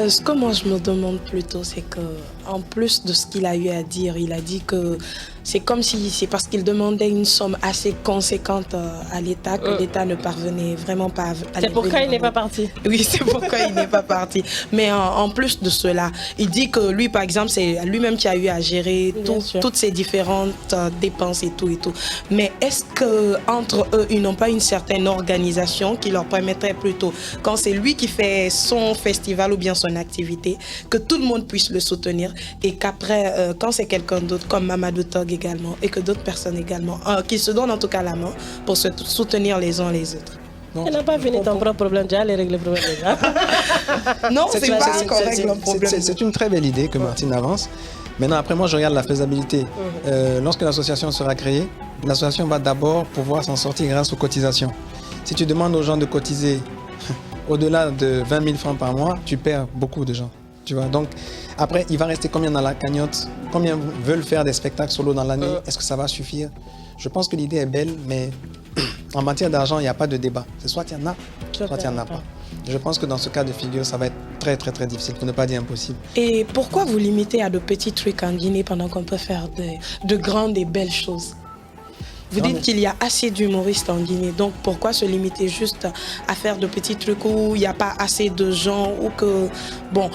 Ce que moi je me demande plutôt, c'est que en plus de ce qu'il a eu à dire, il a dit que c'est comme si c'est parce qu'il demandait une somme assez conséquente à l'État que l'État ne parvenait vraiment pas à C'est pourquoi lui il n'est pas demander. parti. Oui, c'est pourquoi il n'est pas parti. Mais en plus de cela, il dit que lui, par exemple, c'est lui-même qui a eu à gérer Bien sûr. toutes ces différentes dépenses et tout et tout. Mais est-ce que entre eux, ils n'ont pas une certaine organisation qui leur permettrait plutôt, quand c'est lui qui fait son festival ou bien son activité, que tout le monde puisse le soutenir et qu'après, quand c'est quelqu'un d'autre, comme Mamadou Tog également, et que d'autres personnes également, qui se donnent en tout cas la main pour se soutenir les uns les autres. Non, Tu n'as pas fini ton propre problème, déjà, les règles le problème déjà. Non, c'est une- pas ce qu'on règle le problème. c'est une très belle idée que Martine avance. Maintenant, après, moi, je regarde la faisabilité. Lorsque l'association sera créée, l'association va d'abord pouvoir s'en sortir grâce aux cotisations. Si tu demandes aux gens de cotiser au-delà de 20 000 francs par mois, tu perds beaucoup de gens. Tu vois? Donc, après, il va rester combien dans la cagnotte? Combien veulent faire des spectacles solo dans l'année? Est-ce que ça va suffire? Je pense que l'idée est belle, mais en matière d'argent, il n'y a pas de débat. C'est soit il y en a, soit il n'y en a pas. Je pense que dans ce cas de figure, ça va être très, très, très difficile, pour ne pas dire impossible. Et pourquoi vous limitez à de petits trucs en Guinée pendant qu'on peut faire de grandes et belles choses? Vous Non, dites mais- qu'il y a assez d'humoristes en Guinée, donc pourquoi se limiter juste à faire de petits trucs où il n'y a pas assez de gens ou que... Bon,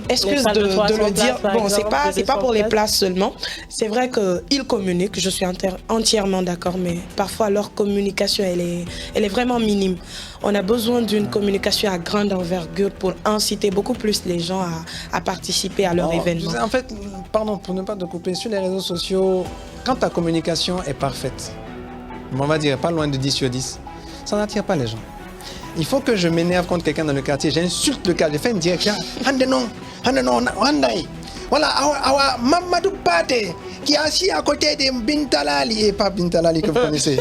excuse salles de 300 de le dire, places, par bon, exemple, c'est pas pour les 200 places seulement. C'est vrai qu'ils communiquent, je suis entièrement d'accord, mais parfois leur communication, elle est vraiment minime. On a besoin d'une communication à grande envergure pour inciter beaucoup plus les gens à participer à leur Oh, événement. tu sais, en fait, pardon pour ne pas te couper, sur les réseaux sociaux, quand ta communication est parfaite, on va dire pas loin de 10 sur 10, ça n'attire pas les gens. Il faut que je m'énerve contre quelqu'un dans le quartier, j'insulte le quartier, je fais une direction. Voilà, Awa Mamadou Pate, qui est assis à côté de Bintalali, et pas Bintalali que vous connaissez.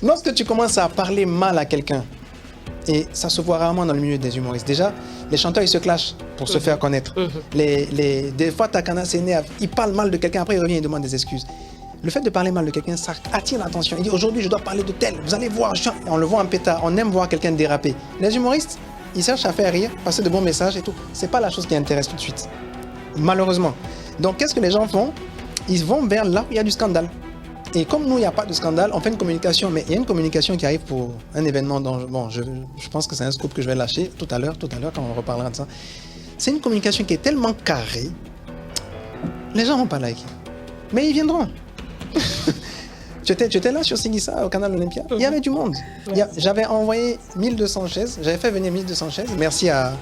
Lorsque tu commences à parler mal à quelqu'un, et ça se voit rarement dans le milieu des humoristes. Déjà, les chanteurs, ils se clashent pour se faire connaître. Des fois, Takana s'énerve, il parle mal de quelqu'un, après il revient et demande des excuses. Le fait de parler mal de quelqu'un, ça attire l'attention. Il dit aujourd'hui, je dois parler de tel. Vous allez voir, on le voit en pétard, on aime voir quelqu'un déraper. Les humoristes, ils cherchent à faire rire, passer de bons messages et tout. C'est pas la chose qui intéresse tout de suite. Malheureusement. Donc, qu'est-ce que les gens font? Ils vont vers là où il y a du scandale. Et comme nous, il n'y a pas de scandale, on fait une communication, mais il y a une communication qui arrive pour un événement dont, bon, je pense que c'est un scoop que je vais lâcher tout à l'heure, quand on reparlera de ça. C'est une communication qui est tellement carrée, les gens ne vont pas liker. Mais ils viendront. Tu étais là sur Sigissa, au canal Olympia, il y avait du monde. J'avais envoyé 1200 chaises, j'avais fait venir 1200 chaises, merci à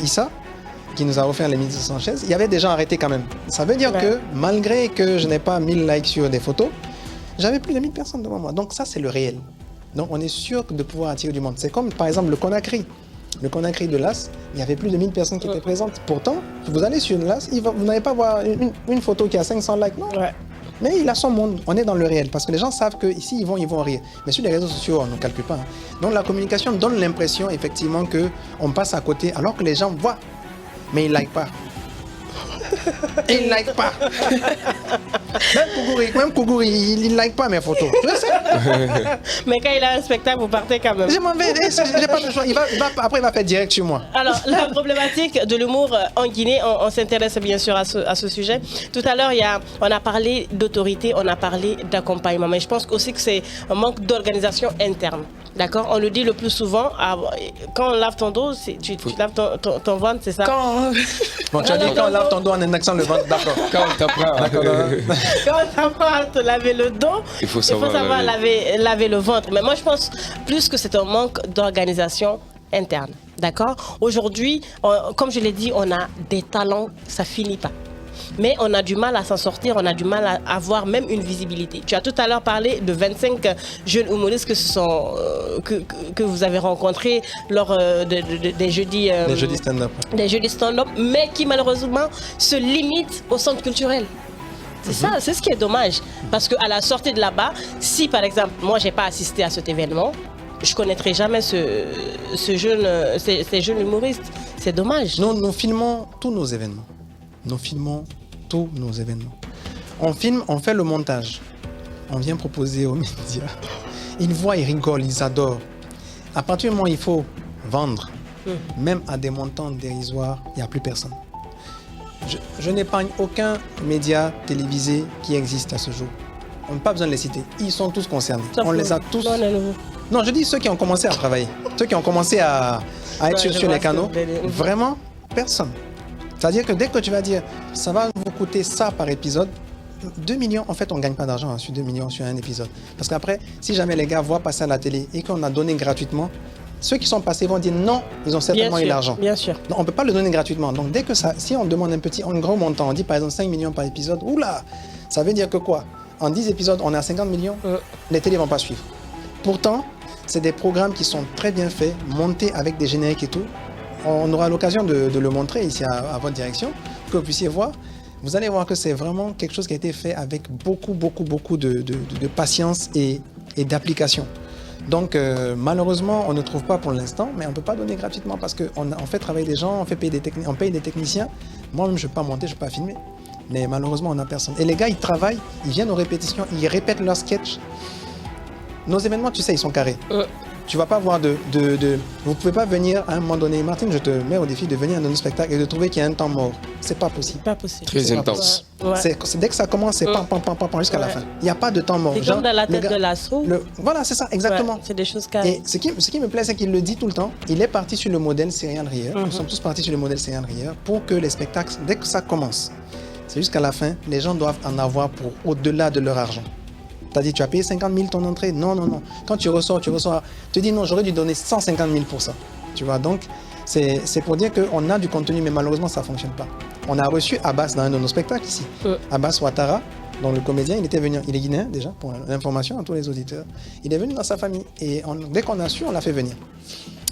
Issa, qui nous a offert les 1200 chaises. Il y avait des gens arrêtés quand même. Ça veut dire que malgré que je n'ai pas 1000 likes sur des photos, j'avais plus de 1000 personnes devant moi. Donc ça, c'est le réel. Donc on est sûr de pouvoir attirer du monde. C'est comme par exemple le Conakry. Le Conakry de Las, il y avait plus de 1000 personnes qui étaient présentes. Pourtant, vous allez sur Las, vous n'allez pas voir une photo qui a 500 likes. Non. Mais il a son monde. On est dans le réel. Parce que les gens savent qu'ici, ils vont rire. Mais sur les réseaux sociaux, on ne calcule pas. Donc la communication donne l'impression effectivement qu'on passe à côté alors que les gens voient. Mais ils ne like pas. Et ils ne like pas. Même Kougouri, il ne like pas mes photos. Je sais. Mais quand il a un spectacle, vous partez quand même. Je m'en vais, j'ai pas le choix. Après, il va faire direct sur moi. Alors, la problématique de l'humour en Guinée, on s'intéresse bien sûr à ce sujet. Tout à l'heure, on a parlé d'autorité, on a parlé d'accompagnement, mais je pense aussi que c'est un manque d'organisation interne. D'accord? On le dit le plus souvent, quand on lave ton dos, tu laves ton ventre, c'est ça? Bon, tu as dit quand on lave ton dos en indexant le ventre, d'accord. Quand on t'apprend, Quand on t'apprend à te laver le dos, il faut savoir laver le ventre. Mais moi, je pense plus que c'est un manque d'organisation interne. D'accord? Aujourd'hui, comme je l'ai dit, on a des talents, ça finit pas. Mais on a du mal à s'en sortir, on a du mal à avoir même une visibilité. Tu as tout à l'heure parlé de 25 jeunes humoristes que vous avez rencontrés lors des jeudis stand-up. Des jeudis stand-up, mais qui malheureusement se limitent au centre culturel. C'est ça, c'est ce qui est dommage. Parce qu'à la sortie de là-bas, si par exemple, moi, j'ai pas assisté à cet événement, je connaîtrai jamais ces jeunes humoristes. C'est dommage. Nous filmons tous nos événements. Nous filmons tous nos événements. On filme, on fait le montage. On vient proposer aux médias. Ils voient, ils rigolent, ils adorent. À partir du moment où il faut vendre, même à des montants dérisoires, il n'y a plus personne. Je n'épargne aucun média télévisé qui existe à ce jour. On n'a pas besoin de les citer. Ils sont tous concernés. On les a tous. Non, je dis ceux qui ont commencé à travailler. Ceux qui ont commencé à être sur les canaux. Vraiment, personne. C'est-à-dire que dès que tu vas dire, ça va vous coûter ça par épisode, 2 millions, en fait, on ne gagne pas d'argent sur 2 millions sur un épisode. Parce qu'après, si jamais les gars voient passer à la télé et qu'on a donné gratuitement, ceux qui sont passés vont dire non, ils ont certainement eu l'argent. Bien sûr. On ne peut pas le donner gratuitement. Donc, dès que ça, si on demande un gros montant, on dit par exemple 5 millions par épisode, oula, ça veut dire que quoi? En 10 épisodes, on est à 50 millions, les télés ne vont pas suivre. Pourtant, c'est des programmes qui sont très bien faits, montés avec des génériques et tout. On aura l'occasion de le montrer ici à votre direction, pour que vous puissiez voir. Vous allez voir que c'est vraiment quelque chose qui a été fait avec beaucoup de patience et d'application. Donc, malheureusement, on ne trouve pas pour l'instant, mais on ne peut pas donner gratuitement parce qu'on fait travailler des gens, on paye des techniciens. Moi-même, je ne peux pas monter, je ne peux pas filmer. Mais malheureusement, on n'a personne. Et les gars, ils travaillent, ils viennent aux répétitions, ils répètent leurs sketchs. Nos événements, tu sais, ils sont carrés. Tu ne vas pas voir Vous ne pouvez pas venir à un moment donné. Martine, je te mets au défi de venir dans nos spectacles et de trouver qu'il y a un temps mort. C'est pas possible. Pas possible. Très intense. Dès que ça commence, c'est pam, jusqu'à la fin. Il n'y a pas de temps mort. C'est comme dans la tête de la soupe. Voilà, c'est ça, exactement. Ouais, c'est des choses carrées. Et ce qui me plaît, c'est qu'il le dit tout le temps. Il est parti sur le modèle Serial Rieur. Nous sommes tous partis sur le modèle Serial Rieur pour que les spectacles, dès que ça commence, c'est jusqu'à la fin, les gens doivent en avoir pour au-delà de leur argent. C'est-à-dire, tu as payé 50 000 ton entrée? Non. Quand tu ressors, tu dis non, j'aurais dû donner 150 000 pour ça. Tu vois, donc, c'est pour dire qu'on a du contenu, mais malheureusement, ça ne fonctionne pas. On a reçu Abbas dans un de nos spectacles ici. Abbas Ouattara, dont le comédien, il était venu, il est guinéen déjà, pour l'information à tous les auditeurs. Il est venu dans sa famille et dès qu'on a su, on l'a fait venir.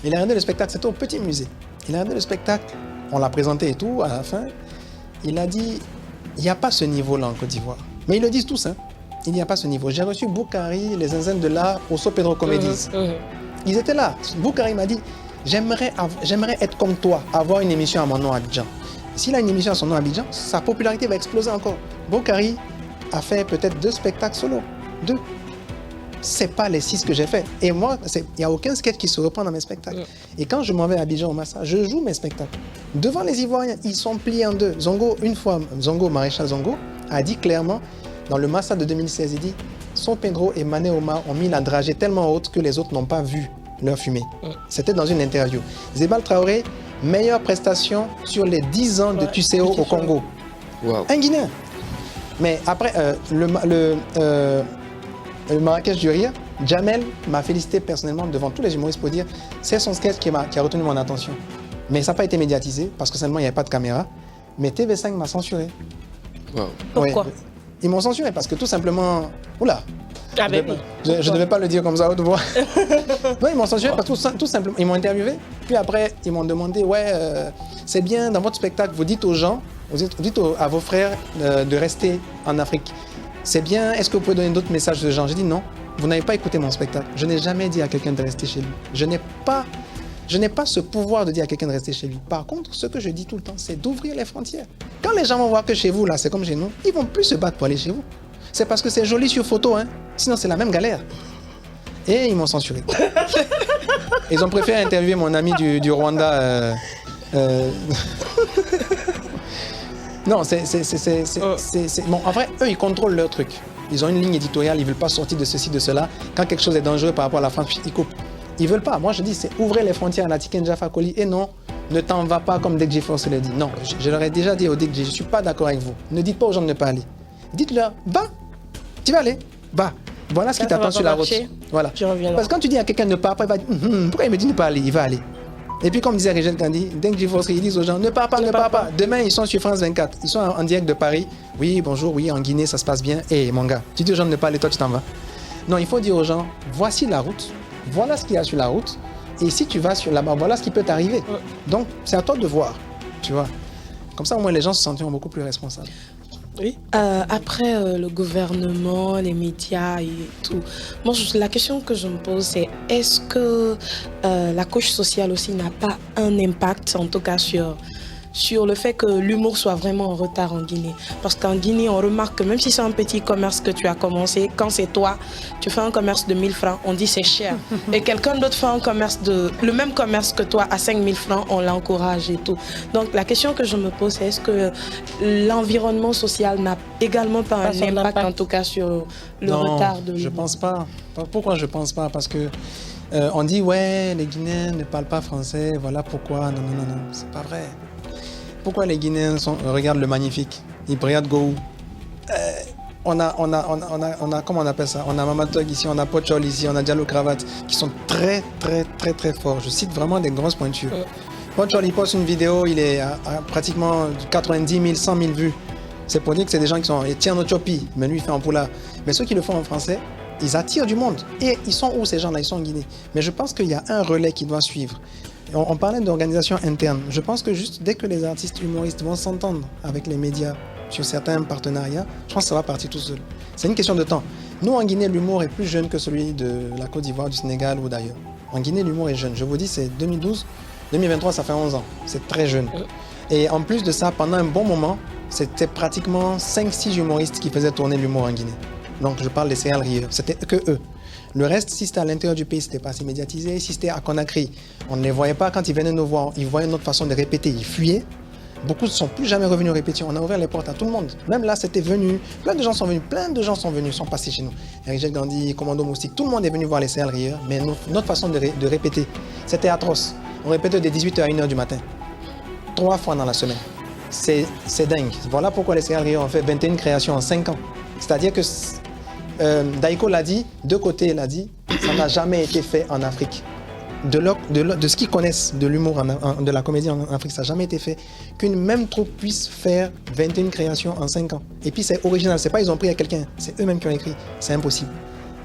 Il a regardé le spectacle, c'était au petit musée. Il a regardé le spectacle, on l'a présenté et tout, à la fin, il a dit, il n'y a pas ce niveau-là en Côte d'Ivoire. Mais ils le disent tous, hein. Il n'y a pas ce niveau. J'ai reçu Boukari, les zinzins de l'art, au So Pedro Comedies. Ils étaient là. Boukari m'a dit, j'aimerais être comme toi, avoir une émission à mon nom à Abidjan. S'il a une émission à son nom à Abidjan, sa popularité va exploser encore. Boukari a fait peut-être 2 spectacles solo. 2. C'est pas les 6 que j'ai fait. Et moi, il n'y a aucun sketch qui se reprend dans mes spectacles. Et quand je m'en vais à Abidjan au Massa, je joue mes spectacles. Devant les Ivoiriens, ils sont pliés en 2. Zongo, une fois, Maréchal Zongo, a dit clairement, dans le Massa de 2016, il dit So Pedro et Mané Omar ont mis la dragée tellement haute que les autres n'ont pas vu leur fumée. C'était dans une interview. Zébal Traoré, meilleure prestation sur les 10 ans de Tucéo au Congo. Wow. Un Guinéen. Mais après, le Marrakech du Rire, Jamel m'a félicité personnellement devant tous les humoristes pour dire c'est son sketch qui a retenu mon attention. Mais ça n'a pas été médiatisé parce que seulement il n'y avait pas de caméra. Mais TV5 m'a censuré. Wow. Pourquoi? Ouais. Ils m'ont censuré parce que tout simplement... Oula, Ah ben oui. je ne devais pas le dire comme ça à haute voix. Ouais, ils m'ont censuré parce que tout simplement, ils m'ont interviewé. Puis après, ils m'ont demandé, c'est bien dans votre spectacle, vous dites aux gens, à vos frères de rester en Afrique. C'est bien, est-ce que vous pouvez donner d'autres messages de gens? J'ai dit non, vous n'avez pas écouté mon spectacle. Je n'ai jamais dit à quelqu'un de rester chez lui. Je n'ai pas ce pouvoir de dire à quelqu'un de rester chez lui. Par contre, ce que je dis tout le temps, c'est d'ouvrir les frontières. Quand les gens vont voir que chez vous, là, c'est comme chez nous, ils vont plus se battre pour aller chez vous. C'est parce que c'est joli sur photo, hein. Sinon, c'est la même galère. Et ils m'ont censuré. Ils ont préféré interviewer mon ami du Rwanda. Non, bon, en vrai, eux, ils contrôlent leur truc. Ils ont une ligne éditoriale, ils ne veulent pas sortir de ceci, de cela. Quand quelque chose est dangereux par rapport à la France, ils coupent. Ils veulent pas. Moi, je dis, c'est ouvrir les frontières à la Tiken Jah Fakoly. Et non, ne t'en va pas comme Dek J-Force le dit. Non, je leur ai déjà dit au Dek J, je ne suis pas d'accord avec vous. Ne dites pas aux gens de ne pas aller. Dites-leur, bah, tu vas aller, bah. Voilà ce qui t'attend sur la route. Voilà. Parce que quand tu dis à quelqu'un ne part pas, il va dire, pourquoi il me dit ne pas aller? Il va aller. Et puis, comme disait Régent Kandi, Dek J-Force, ils disent aux gens, ne pars pas, ne pars pas. Demain, ils sont sur France 24. Ils sont en direct de Paris. Oui, bonjour, oui, en Guinée, ça se passe bien. Et mon gars, tu dis aux gens de ne pas aller, toi, tu t'en vas. Non, il faut dire aux gens, voici la route. Voilà ce qu'il y a sur la route. Et si tu vas sur là-bas, voilà ce qui peut t'arriver. Donc, c'est à toi de voir. Tu vois. Comme ça, au moins, les gens se sentiront beaucoup plus responsables. Oui. Après le gouvernement, les médias et tout, moi, la question que je me pose, c'est est-ce que la couche sociale aussi n'a pas un impact, en tout cas sur le fait que l'humour soit vraiment en retard en Guinée. Parce qu'en Guinée, on remarque que même si c'est un petit commerce que tu as commencé, quand c'est toi, tu fais un commerce de 1000 francs, on dit c'est cher. Et quelqu'un d'autre fait le même commerce que toi à 5000 francs, on l'encourage et tout. Donc la question que je me pose, c'est est-ce que l'environnement social n'a également pas un impact, en tout cas, sur le retard de l'humour? Je pense pas. Pourquoi je pense pas? Parce que on dit, ouais, les Guinéens ne parlent pas français, voilà pourquoi. Non, c'est pas vrai. Pourquoi les Guinéens regardent le magnifique? Ils regardent Gou. On a, comment on appelle ça? On a Mamatog ici, on a Pochol ici, on a Diallo Cravate, qui sont très forts. Je cite vraiment des grosses pointures. Pochol, il poste une vidéo, il est à pratiquement 90 000, 100 000 vues. C'est pour dire que c'est des gens qui sont... Et tiens, notre chopi, mais lui, il fait en poula. Mais ceux qui le font en français, ils attirent du monde. Et ils sont où, ces gens-là? Ils sont en Guinée. Mais je pense qu'il y a un relais qui doit suivre. On parlait d'organisation interne. Je pense que juste dès que les artistes humoristes vont s'entendre avec les médias sur certains partenariats, je pense que ça va partir tout seul. C'est une question de temps. Nous, en Guinée, l'humour est plus jeune que celui de la Côte d'Ivoire, du Sénégal ou d'ailleurs. En Guinée, l'humour est jeune. Je vous dis, c'est 2012. 2023, ça fait 11 ans. C'est très jeune. Et en plus de ça, pendant un bon moment, c'était pratiquement 5-6 humoristes qui faisaient tourner l'humour en Guinée. Donc, je parle des serial rieurs. C'était que eux. Le reste, si c'était à l'intérieur du pays, c'était pas assez médiatisé. Si c'était à Conakry, on ne les voyait pas. Quand ils venaient nous voir, ils voyaient notre façon de répéter, ils fuyaient. Beaucoup ne sont plus jamais revenus répéter. On a ouvert les portes à tout le monde. Même là, c'était venu. Plein de gens sont venus, sont passés chez nous. Eric Gandhi, Commando Moustique, tout le monde est venu voir les serial rieurs. Mais notre façon de répéter, c'était atroce. On répétait de 18h à 1h du matin. 3 fois dans la semaine. C'est dingue. Voilà pourquoi les serial rieurs ont fait 21 créations en 5 ans. C'est-à-dire que Daiko l'a dit, de côté l'a dit, ça n'a jamais été fait en Afrique. De ce qu'ils connaissent de l'humour, de la comédie en Afrique, ça n'a jamais été fait qu'une même troupe puisse faire 21 créations en 5 ans. Et puis c'est original, c'est pas ils ont pris à quelqu'un, c'est eux-mêmes qui ont écrit, c'est impossible.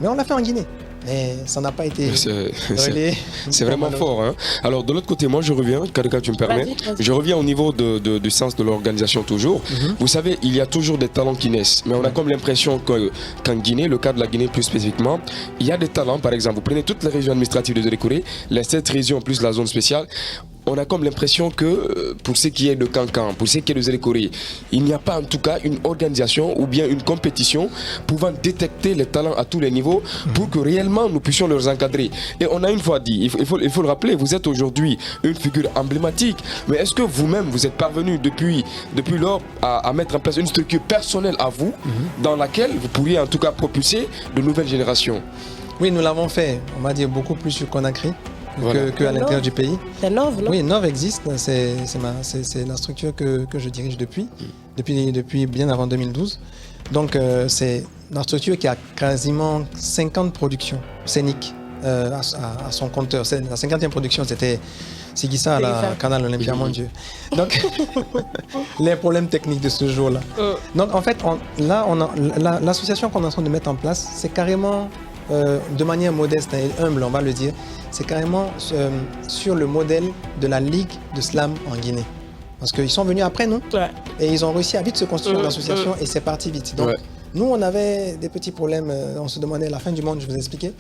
Mais on l'a fait en Guinée. Mais ça n'a pas été relayé. C'est vraiment fort. Hein. Alors de l'autre côté, moi je reviens, Karika, tu me permets. Vas-y. Je reviens au niveau du sens de l'organisation toujours. Vous savez, il y a toujours des talents qui naissent. Mais on a comme l'impression qu'en Guinée, le cas de la Guinée plus spécifiquement, il y a des talents. Par exemple, vous prenez toutes les régions administratives de Zélékouré, les 7 régions plus la zone spéciale. On a comme l'impression que pour ce qui est de Kankan, pour ce qui est de Zélékouré, il n'y a pas en tout cas une organisation ou bien une compétition pouvant détecter les talents à tous les niveaux pour que réellement nous puissions les encadrer. Et on a une fois dit, il faut le rappeler, vous êtes aujourd'hui une figure emblématique, mais est-ce que vous-même vous êtes parvenu depuis lors à mettre en place une structure personnelle à vous dans laquelle vous pourriez en tout cas propulser de nouvelles générations? Oui, nous l'avons fait, on va dire beaucoup plus sur Conakry. Voilà. Que à l'intérieur du pays. C'est Nov, non? Oui, Nov existe. C'est la structure que je dirige depuis bien avant 2012. Donc, c'est la structure qui a quasiment 50 productions scéniques à son compteur. La 50e production, c'était Sigissa à la Canal Olympia, mon Dieu. Donc, les problèmes techniques de ce jour-là. Donc, en fait, l'association qu'on est en train de mettre en place, c'est carrément de manière modeste et humble, on va le dire, c'est carrément sur le modèle de la Ligue de Slam en Guinée. Parce qu'ils sont venus après nous et ils ont réussi à vite se construire l'association et c'est parti vite. Donc, nous, on avait des petits problèmes, on se demandait la fin du monde, je vous ai expliqué.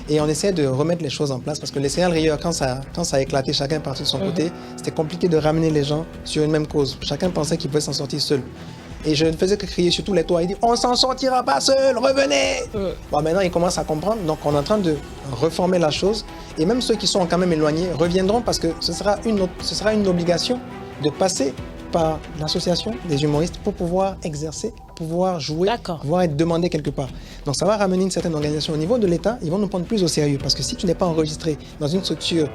Et on essayait de remettre les choses en place parce que les serial rieurs, quand ça a éclaté, chacun parti de son côté, c'était compliqué de ramener les gens sur une même cause. Chacun pensait qu'il pouvait s'en sortir seul. Et je ne faisais que crier sur tous les toits et dire on s'en sortira pas seul, revenez. Bon, maintenant ils commencent à comprendre, donc on est en train de reformer la chose. Et même ceux qui sont quand même éloignés reviendront parce que ce sera une obligation de passer par l'association des humoristes pour pouvoir exercer, pouvoir jouer, pouvoir être demandé quelque part. Donc ça va ramener une certaine organisation au niveau de l'État, ils vont nous prendre plus au sérieux parce que si tu n'es pas enregistré dans une structure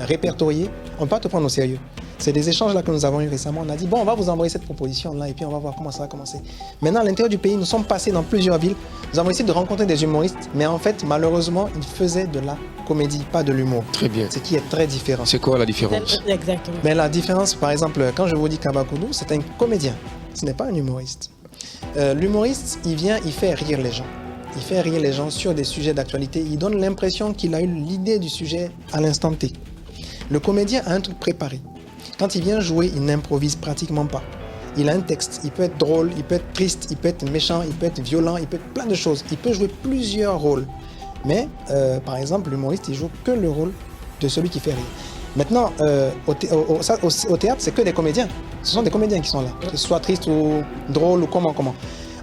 répertoriée, on ne peut pas te prendre au sérieux. C'est des échanges là que nous avons eu récemment. On a dit, bon, on va vous envoyer cette proposition-là et puis on va voir comment ça va commencer. Maintenant, à l'intérieur du pays, nous sommes passés dans plusieurs villes. Nous avons essayé de rencontrer des humoristes, mais en fait, malheureusement, ils faisaient de la comédie, pas de l'humour. Très bien. Ce qui est très différent. C'est quoi la différence? Exactement. Mais la différence, par exemple, quand je vous dis Kabakoudou, c'est un comédien. Ce n'est pas un humoriste. L'humoriste, il vient, il fait rire les gens. Il fait rire les gens sur des sujets d'actualité. Il donne l'impression qu'il a eu l'idée du sujet à l'instant T. Le comédien a un truc préparé. Quand il vient jouer, il n'improvise pratiquement pas. il a un texte. Il peut être drôle, il peut être triste, il peut être méchant, il peut être violent, il peut être plein de choses. Il peut jouer plusieurs rôles. Mais, par exemple, l'humoriste, il joue que le rôle de celui qui fait rire. Maintenant, au théâtre, c'est que des comédiens. Ce sont des comédiens qui sont là. Que ce soit triste ou drôle ou comment.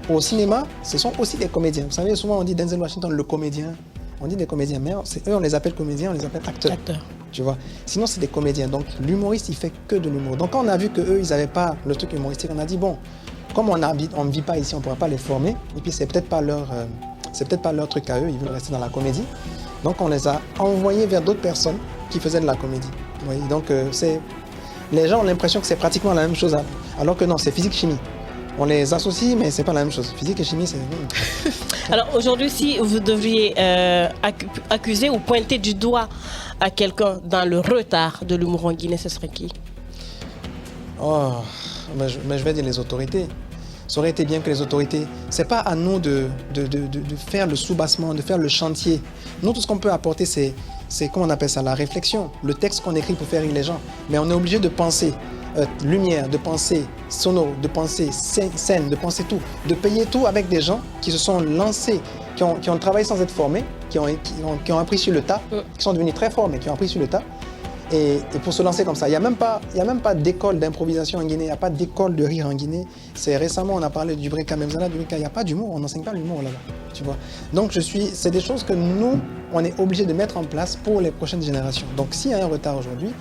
Au cinéma, ce sont aussi des comédiens. Vous savez, souvent on dit Denzel Washington, le comédien. On dit des comédiens, mais eux, on les appelle comédiens, on les appelle acteurs. Tu vois. Sinon, c'est des comédiens. Donc, l'humoriste, il fait que de l'humour. Donc, quand on a vu qu'eux, ils n'avaient pas le truc humoristique, on a dit, bon, comme on ne vit pas ici, on ne pourra pas les former. Et puis, c'est peut-être pas leur truc à eux, ils veulent rester dans la comédie. Donc, on les a envoyés vers d'autres personnes qui faisaient de la comédie. Vous voyez. Donc, les gens ont l'impression que c'est pratiquement la même chose, alors que non, c'est physique-chimie. On les associe, mais c'est pas la même chose. Physique et chimie, c'est... Alors aujourd'hui, si vous devriez accuser ou pointer du doigt à quelqu'un dans le retard de l'humour en Guinée, ce serait qui? Mais je vais dire les autorités. Ça aurait été bien que les autorités... C'est pas à nous de faire le soubassement, de faire le chantier. Nous, tout ce qu'on peut apporter, c'est comment on appelle ça, la réflexion, le texte qu'on écrit pour faire rire les gens. Mais on est obligé de penser lumière, de penser sonore, de penser scène, de penser tout, de payer tout avec des gens qui se sont lancés, qui ont travaillé sans être formés, qui ont appris sur le tas, qui sont devenus très forts, mais qui ont appris sur le tas. Et pour se lancer comme ça, il n'y a même pas d'école d'improvisation en Guinée, il n'y a pas d'école de rire en Guinée. Récemment, on a parlé du Breka Memzala, il n'y a pas d'humour, on n'enseigne pas l'humour là-bas, tu vois. Donc c'est des choses que nous, on est obligé de mettre en place pour les prochaines générations. Donc s'il y a un retard aujourd'hui,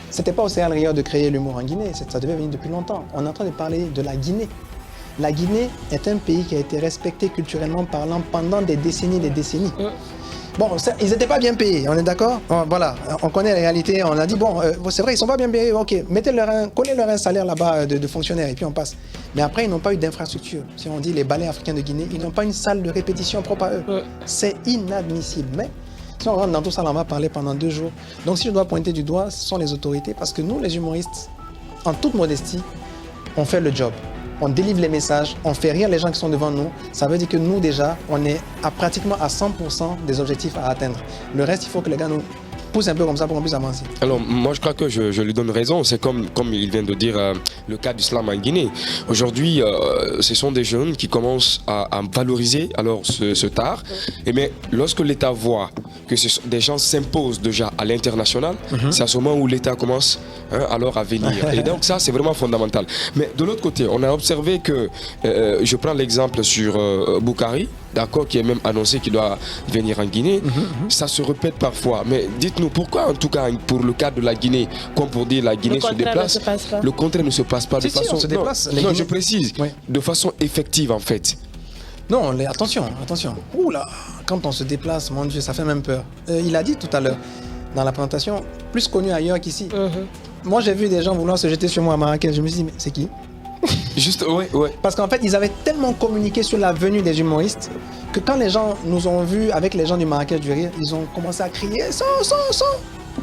c'était pas au Céréales Rieur de créer l'humour en Guinée, ça devait venir depuis longtemps. On est en train de parler de la Guinée. La Guinée est un pays qui a été respecté culturellement parlant pendant des décennies et des décennies. Bon, ils n'étaient pas bien payés, on est d'accord? Voilà, on connaît la réalité, on a dit, bon, c'est vrai, ils ne sont pas bien payés, ok, collez-leur un salaire là-bas de fonctionnaire et puis on passe. Mais après, ils n'ont pas eu d'infrastructure. Si on dit les ballets africains de Guinée, ils n'ont pas une salle de répétition propre à eux. C'est inadmissible, mais si on rentre dans tout ça, on va parler pendant 2 jours. Donc si je dois pointer du doigt, ce sont les autorités, parce que nous, les humoristes, en toute modestie, on fait le job. On délivre les messages, on fait rire les gens qui sont devant nous. Ça veut dire que nous, déjà, on est pratiquement à 100% des objectifs à atteindre. Le reste, il faut que les gars nous poussent un peu comme ça pour qu'on puisse avancer. Alors, moi, je crois que je lui donne raison. C'est comme il vient de dire le cas du slam en Guinée. Aujourd'hui, ce sont des jeunes qui commencent à valoriser alors ce art. Et mais lorsque l'État voit que des gens s'imposent déjà à l'international, c'est à ce moment où l'État commence alors à venir. Et donc ça, c'est vraiment fondamental. Mais de l'autre côté, on a observé que, je prends l'exemple sur Boukari, d'accord, qui est même annoncé qu'il doit venir en Guinée. Ça se répète parfois. Mais dites-nous pourquoi, en tout cas, pour le cas de la Guinée, comme pour dire la Guinée se déplace, le contraire ne se passe pas de façon... on se déplace. Non, je précise, de façon effective en fait. Non, attention. Oula, quand on se déplace, mon Dieu, ça fait même peur. Il a dit tout à l'heure, dans la présentation, plus connu ailleurs qu'ici. Moi, j'ai vu des gens vouloir se jeter sur moi à Marrakech. Je me suis dit, mais c'est qui? Juste, ouais. Parce qu'en fait, ils avaient tellement communiqué sur la venue des humoristes que quand les gens nous ont vus avec les gens du Marrakech du Rire, ils ont commencé à crier « Son !»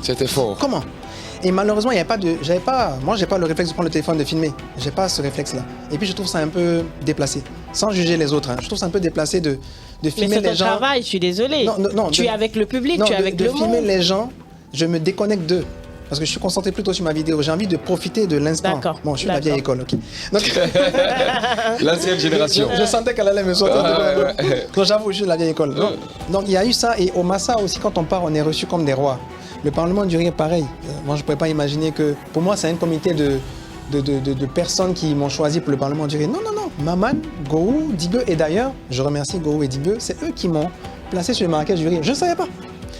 C'était fort. Comment? Et malheureusement, moi, j'ai pas le réflexe de prendre le téléphone de filmer. J'ai pas ce réflexe-là. Et puis, je trouve ça un peu déplacé. Sans juger les autres, je trouve ça un peu déplacé de filmer les gens. Mais c'est ton travail, je suis désolée. Non, tu es avec le public, tu es avec le monde. De filmer les gens, je me déconnecte d'eux. Parce que je suis concentré plutôt sur ma vidéo. J'ai envie de profiter de l'instant. D'accord. Bon, je suis de la vieille école, ok. Donc, l'ancienne génération. Je sentais qu'elle allait me sortir de... Donc j'avoue, je suis de la vieille école. Donc il y a eu ça. Et au Massa aussi, quand on part, on est reçu comme des rois. Le Parlement du Rire, pareil. Moi, je ne pouvais pas imaginer que... Pour moi, c'est un comité de personnes qui m'ont choisi pour le Parlement du Rire. Non. Maman, Gowou, Dibe. Et d'ailleurs, je remercie Gowou et Dibe. C'est eux qui m'ont placé sur le Marrakech du Rire. Je ne savais pas.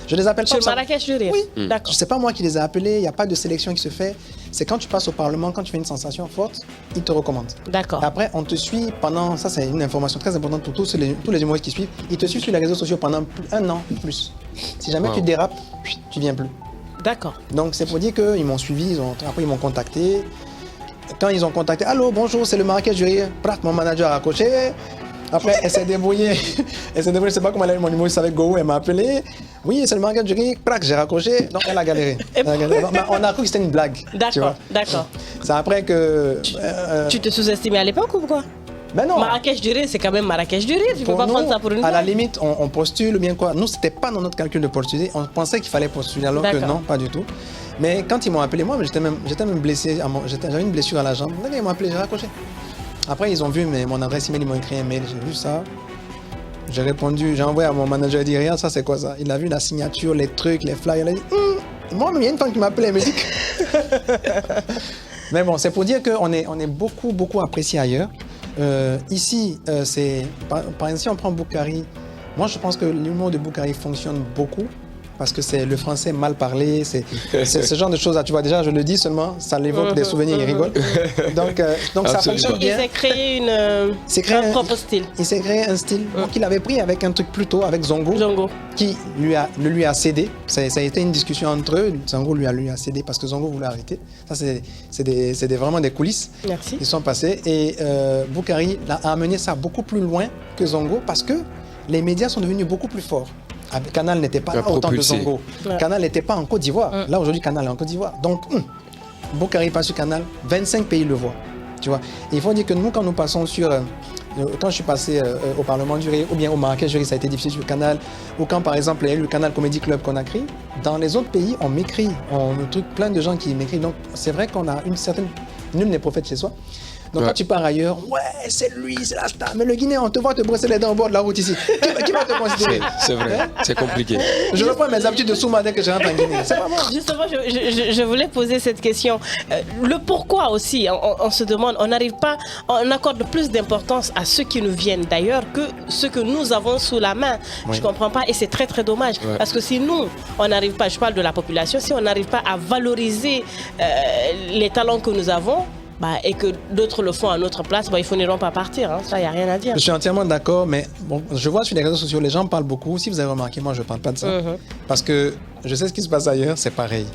Je les appelle pas. Sur Marrakech du Rire? Oui. D'accord. Je sais pas moi qui les ai appelés, il n'y a pas de sélection qui se fait. C'est quand tu passes au Parlement, quand tu fais une sensation forte, ils te recommandent. D'accord. Après, on te suit pendant, ça c'est une information très importante pour tous les humoristes qui suivent, ils te suivent sur les réseaux sociaux pendant 1 an plus. Si jamais tu dérapes, tu viens plus. D'accord. Donc c'est pour dire qu'ils m'ont suivi, après ils m'ont contacté. Quand ils ont contacté, allô, bonjour, c'est le Marrakech du Rire. Mon manager a accroché. Après, elle s'est débrouillée. Je sais pas comment elle a eu mon numéro avec Gowou, elle m'a appelé. Oui, c'est le Marrakech du Rire. J'ai raccroché. Donc, elle a galéré. On a cru que c'était une blague. D'accord. C'est après que... Tu te sous-estimais à l'époque ou quoi? Ben non. Marrakech du Rire, c'est quand même Marrakech du Rire. Tu peux pas prendre ça pour une blague. À la limite, on postule ou bien quoi. Nous, c'était pas dans notre calcul de postuler. On pensait qu'il fallait postuler alors que non, pas du tout. Mais quand ils m'ont appelé, moi, j'étais même blessé, j'avais une blessure à la jambe. Ils m'ont appelé, j'ai raccroché. Après, ils ont vu mon adresse email, ils m'ont écrit un mail, j'ai vu ça. J'ai répondu, j'ai envoyé à mon manager, il dit, regarde, ça c'est quoi ça? Il a vu la signature, les trucs, les flyers, il a dit, moi, il y a une femme qui m'appelait, elle me dit Mais bon, c'est pour dire qu'on est beaucoup apprécié ailleurs. Ici, par exemple, si on prend Boukari, moi je pense que l'humour de Boukari fonctionne beaucoup parce que c'est le français mal parlé, c'est ce genre de choses-là. Tu vois, déjà, je le dis seulement, ça l'évoque des souvenirs, il rigole. Donc ça fonctionne bien. Il s'est créé un propre style. Il s'est créé un style qu'il avait pris avec un truc plus tôt, avec Zongo, qui lui a cédé. Ça a été une discussion entre eux. Zongo lui a cédé parce que Zongo voulait arrêter. Ça, c'est vraiment des coulisses qui sont passées. Et Boukari a amené ça beaucoup plus loin que Zongo parce que les médias sont devenus beaucoup plus forts. Canal n'était pas là autant que Zongo. Ouais. Canal n'était pas en Côte d'Ivoire. Là, aujourd'hui, Canal est en Côte d'Ivoire. Donc, Boukari passe sur Canal, 25 pays le voient. Tu vois. Et il faut dire que nous, quand nous passons sur... quand je suis passé au Parlement du Rire, ou bien au Marrakech du Rire, ça a été diffusé sur Canal, ou quand, par exemple, il y a eu le Canal Comedy Club qu'on a créé, dans les autres pays, on m'écrit. Plein de gens qui m'écrivent. Donc, c'est vrai qu'on a une certaine... Nul n'est prophète chez soi. Donc quand tu pars ailleurs, ouais, c'est lui, c'est la star. Mais le Guinéen, on te voit te brosser les dents au bord de la route ici. Qui va te considérer? C'est vrai, c'est compliqué. Je reprends mes habitudes de Souma dès que je rentre en Guinée. C'est pas moi. Justement, je voulais poser cette question. Le pourquoi aussi, on se demande, on accorde plus d'importance à ceux qui nous viennent d'ailleurs que ceux que nous avons sous la main. Oui. Je ne comprends pas et c'est très très dommage. Ouais. Parce que si nous, on n'arrive pas, je parle de la population, si on n'arrive pas à valoriser les talents que nous avons, et que d'autres le font à notre place, ils finiront par partir. Hein. Ça, il n'y a rien à dire. Je suis entièrement d'accord, mais bon, je vois sur les réseaux sociaux, les gens parlent beaucoup. Si vous avez remarqué, moi, je ne parle pas de ça. Parce que je sais ce qui se passe ailleurs, c'est pareil.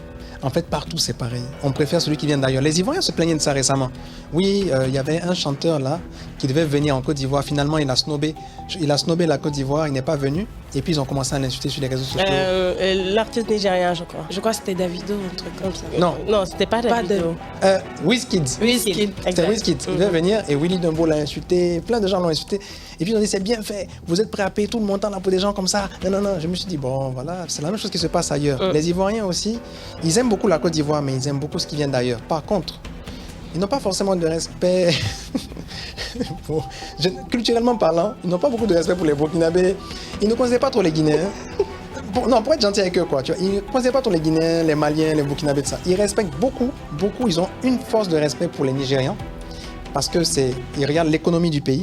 En fait, partout, c'est pareil. On préfère celui qui vient d'ailleurs. Les Ivoiriens se plaignaient de ça récemment. Oui, il y avait un chanteur là qui devait venir en Côte d'Ivoire. Finalement, il a snobé la Côte d'Ivoire. Il n'est pas venu. Et puis, ils ont commencé à l'insulter sur les réseaux sociaux. L'artiste nigérien, je crois. Je crois que c'était Davido, un truc comme ça. Non, c'était pas Davido. Wizkid. C'était Wizkid. Il devait venir et Willy Dumbo l'a insulté. Plein de gens l'ont insulté. Et puis, ils ont dit, c'est bien fait. Vous êtes prêts à payer tout le montant là pour des gens comme ça. Non. Je me suis dit, bon, voilà, c'est la même chose qui se passe ailleurs. Les Ivoiriens aussi, ils aiment beaucoup la Côte d'Ivoire, mais ils aiment beaucoup ce qui vient d'ailleurs. Par contre, ils n'ont pas forcément de respect, culturellement parlant, ils n'ont pas beaucoup de respect pour les Burkinabés. Ils ne connaissaient pas trop les Guinéens. Pour être gentil avec eux, quoi. Tu vois, ils ne connaissaient pas trop les Guinéens, les Maliens, les Burkinabés, tout ça. Ils respectent beaucoup. Ils ont une force de respect pour les Nigérians parce que ils regardent l'économie du pays.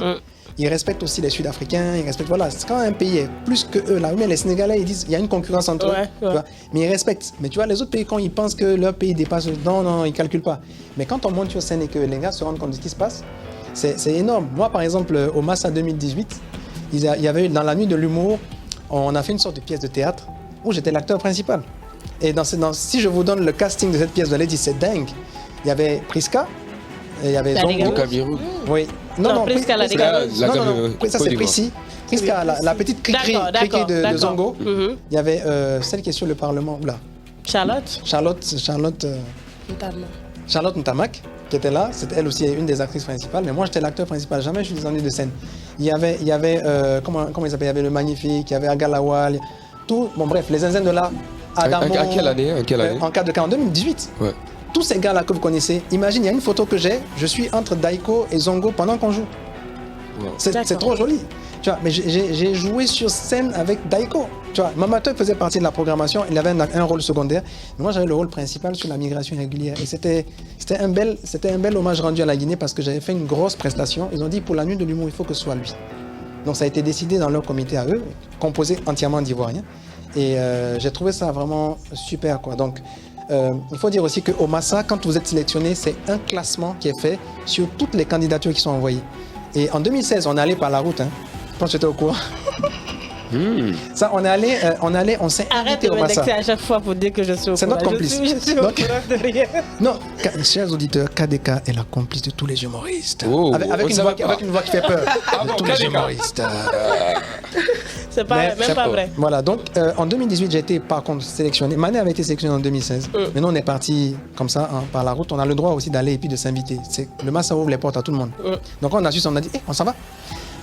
Ils respectent aussi les Sud-Africains, ils respectent, voilà, c'est quand un pays est plus que eux là. Mais les Sénégalais, ils disent, il y a une concurrence entre eux, tu vois, mais ils respectent. Mais tu vois, les autres pays, quand ils pensent que leur pays dépasse, non, ils ne calculent pas. Mais quand on monte sur scène et que les gars se rendent compte de ce qui se passe, c'est énorme. Moi, par exemple, au Massa 2018, il y avait dans la nuit de l'humour, on a fait une sorte de pièce de théâtre où j'étais l'acteur principal. Et si je vous donne le casting de cette pièce, vous allez dire, c'est dingue. Il y avait Priska, et il y avait Zongo. Oui. Non, Priska, ça c'est Prissy. Priska, la petite cri de Zongo. Il y avait celle qui est sur le Parlement. Là. Charlotte Ntamak, qui était là. C'était elle aussi une des actrices principales. Mais moi, j'étais l'acteur principal. Jamais je suis descendu de scène. Il y avait comment il s'appelle? Il y avait le Magnifique, il y avait Agalawal. Tout. Bon, bref, les zinzins de là. Adamo. À quelle année? En 2018. Ouais. Tous ces gars-là que vous connaissez, imagine, il y a une photo que je suis entre Daiko et Zongo pendant qu'on joue. Wow. C'est trop joli. Tu vois, mais j'ai joué sur scène avec Daiko. Tu vois, Mamateur faisait partie de la programmation, il avait un rôle secondaire. Mais moi, j'avais le rôle principal sur la migration irrégulière. Et c'était un bel hommage rendu à la Guinée parce que j'avais fait une grosse prestation. Ils ont dit, pour la nuit de l'humour, il faut que ce soit lui. Donc, ça a été décidé dans leur comité à eux, composé entièrement d'Ivoiriens. Et j'ai trouvé ça vraiment super, quoi. Donc, il faut dire aussi qu'au Massa, quand vous êtes sélectionné, c'est un classement qui est fait sur toutes les candidatures qui sont envoyées. Et en 2016, on est allé par la route. Je pense que j'étais au courant. Ça, on s'est invité au Massa. Arrête de m'indexer à chaque fois pour dire que je suis au courant. C'est notre complice. Je suis au courant de rien. Non, chers auditeurs, KDK est la complice de tous les humoristes. Avec une voix qui fait peur. De tous les humoristes. C'est même pas vrai. Voilà, donc en 2018, j'ai été par contre sélectionné. Mané avait été sélectionné en 2016. Maintenant, on est parti comme ça, par la route. On a le droit aussi d'aller et puis de s'inviter. Le Massa ouvre les portes à tout le monde. Donc on a su, on a dit, on s'en va.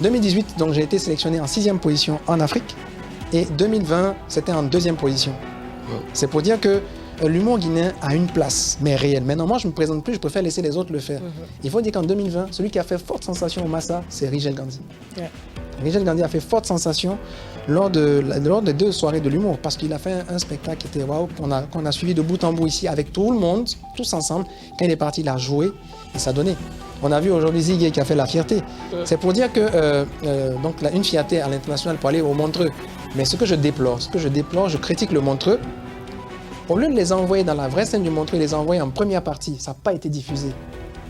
2018, donc j'ai été sélectionné en 6e position en Afrique. Et 2020, c'était en 2e position. C'est pour dire que l'humour guinéen a une place, mais réelle. Maintenant, moi, je ne me présente plus, je préfère laisser les autres le faire. Il faut dire qu'en 2020, celui qui a fait forte sensation au Massa, c'est Rigel Gandhi. Ouais. Rigel Gandhi a fait forte sensation lors des 2 soirées de l'humour, parce qu'il a fait un spectacle qui était waouh, qu'on a suivi de bout en bout ici avec tout le monde, tous ensemble. Quand il est parti, il a joué et ça donnait. On a vu aujourd'hui Ziggy qui a fait la fierté. C'est pour dire que donc une fierté à l'international pour aller au Montreux. Mais ce que je déplore, je critique le Montreux. Au lieu de les envoyer dans la vraie scène du Montreux, les envoyer en première partie, ça n'a pas été diffusé.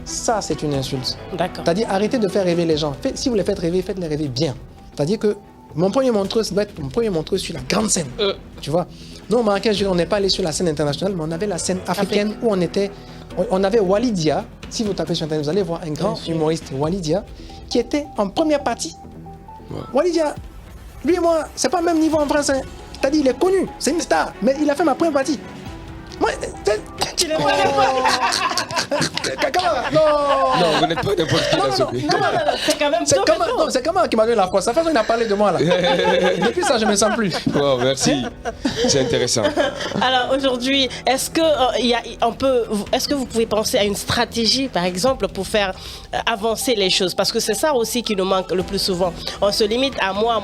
Ça, c'est une insulte. D'accord. C'est-à-dire, arrêtez de faire rêver les gens. Si vous les faites rêver, faites-les rêver bien. C'est-à-dire que mon premier Montreux, ça doit être mon premier Montreux sur la grande scène. Tu vois. Nous, au Marrakech, on n'est pas allé sur la scène internationale, mais on avait la scène africaine où on avait Walidia. Si vous tapez sur Internet, vous allez voir un grand humoriste, Walidia, qui était en première partie. Wow. Walidia, lui et moi, c'est pas le même niveau en France. Hein. C'est-à-dire, il est connu, c'est une star, mais il a fait ma première partie. Moi, Tu l'as pas Non, vous n'êtes pas n'importe qui là, Sophie. C'est quand même c'est comment qui m'a donné la force. La façon il a parlé de moi là. Depuis ça, je me sens plus. Wow, merci. C'est intéressant. Alors aujourd'hui, est-ce que vous pouvez penser à une stratégie, par exemple, pour faire avancer les choses? Parce que c'est ça aussi qui nous manque le plus souvent. On se limite à moi,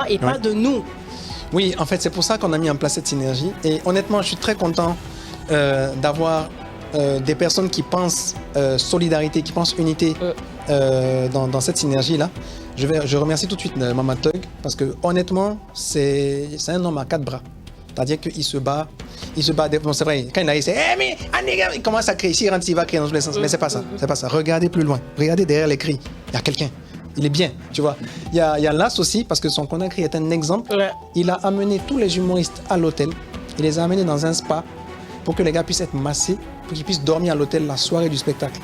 et pas de nous. Oui, en fait, c'est pour ça qu'on a mis en place cette synergie. Et honnêtement, je suis très content d'avoir des personnes qui pensent solidarité, qui pensent unité dans cette synergie-là. Je remercie tout de suite Mama Thug parce que honnêtement, c'est un homme à 4 bras. C'est-à-dire qu'il se bat. Bon, c'est vrai, quand il arrive, c'est mais il commence à crier. S'il rentre, il va crier dans tous les sens. Mais c'est pas ça. Regardez plus loin. Regardez derrière les cris. Il y a quelqu'un. Il est bien, tu vois. Il y a Las aussi, parce que son Conakry est un exemple. Ouais. Il a amené tous les humoristes à l'hôtel. Il les a amenés dans un spa pour que les gars puissent être massés, pour qu'ils puissent dormir à l'hôtel la soirée du spectacle.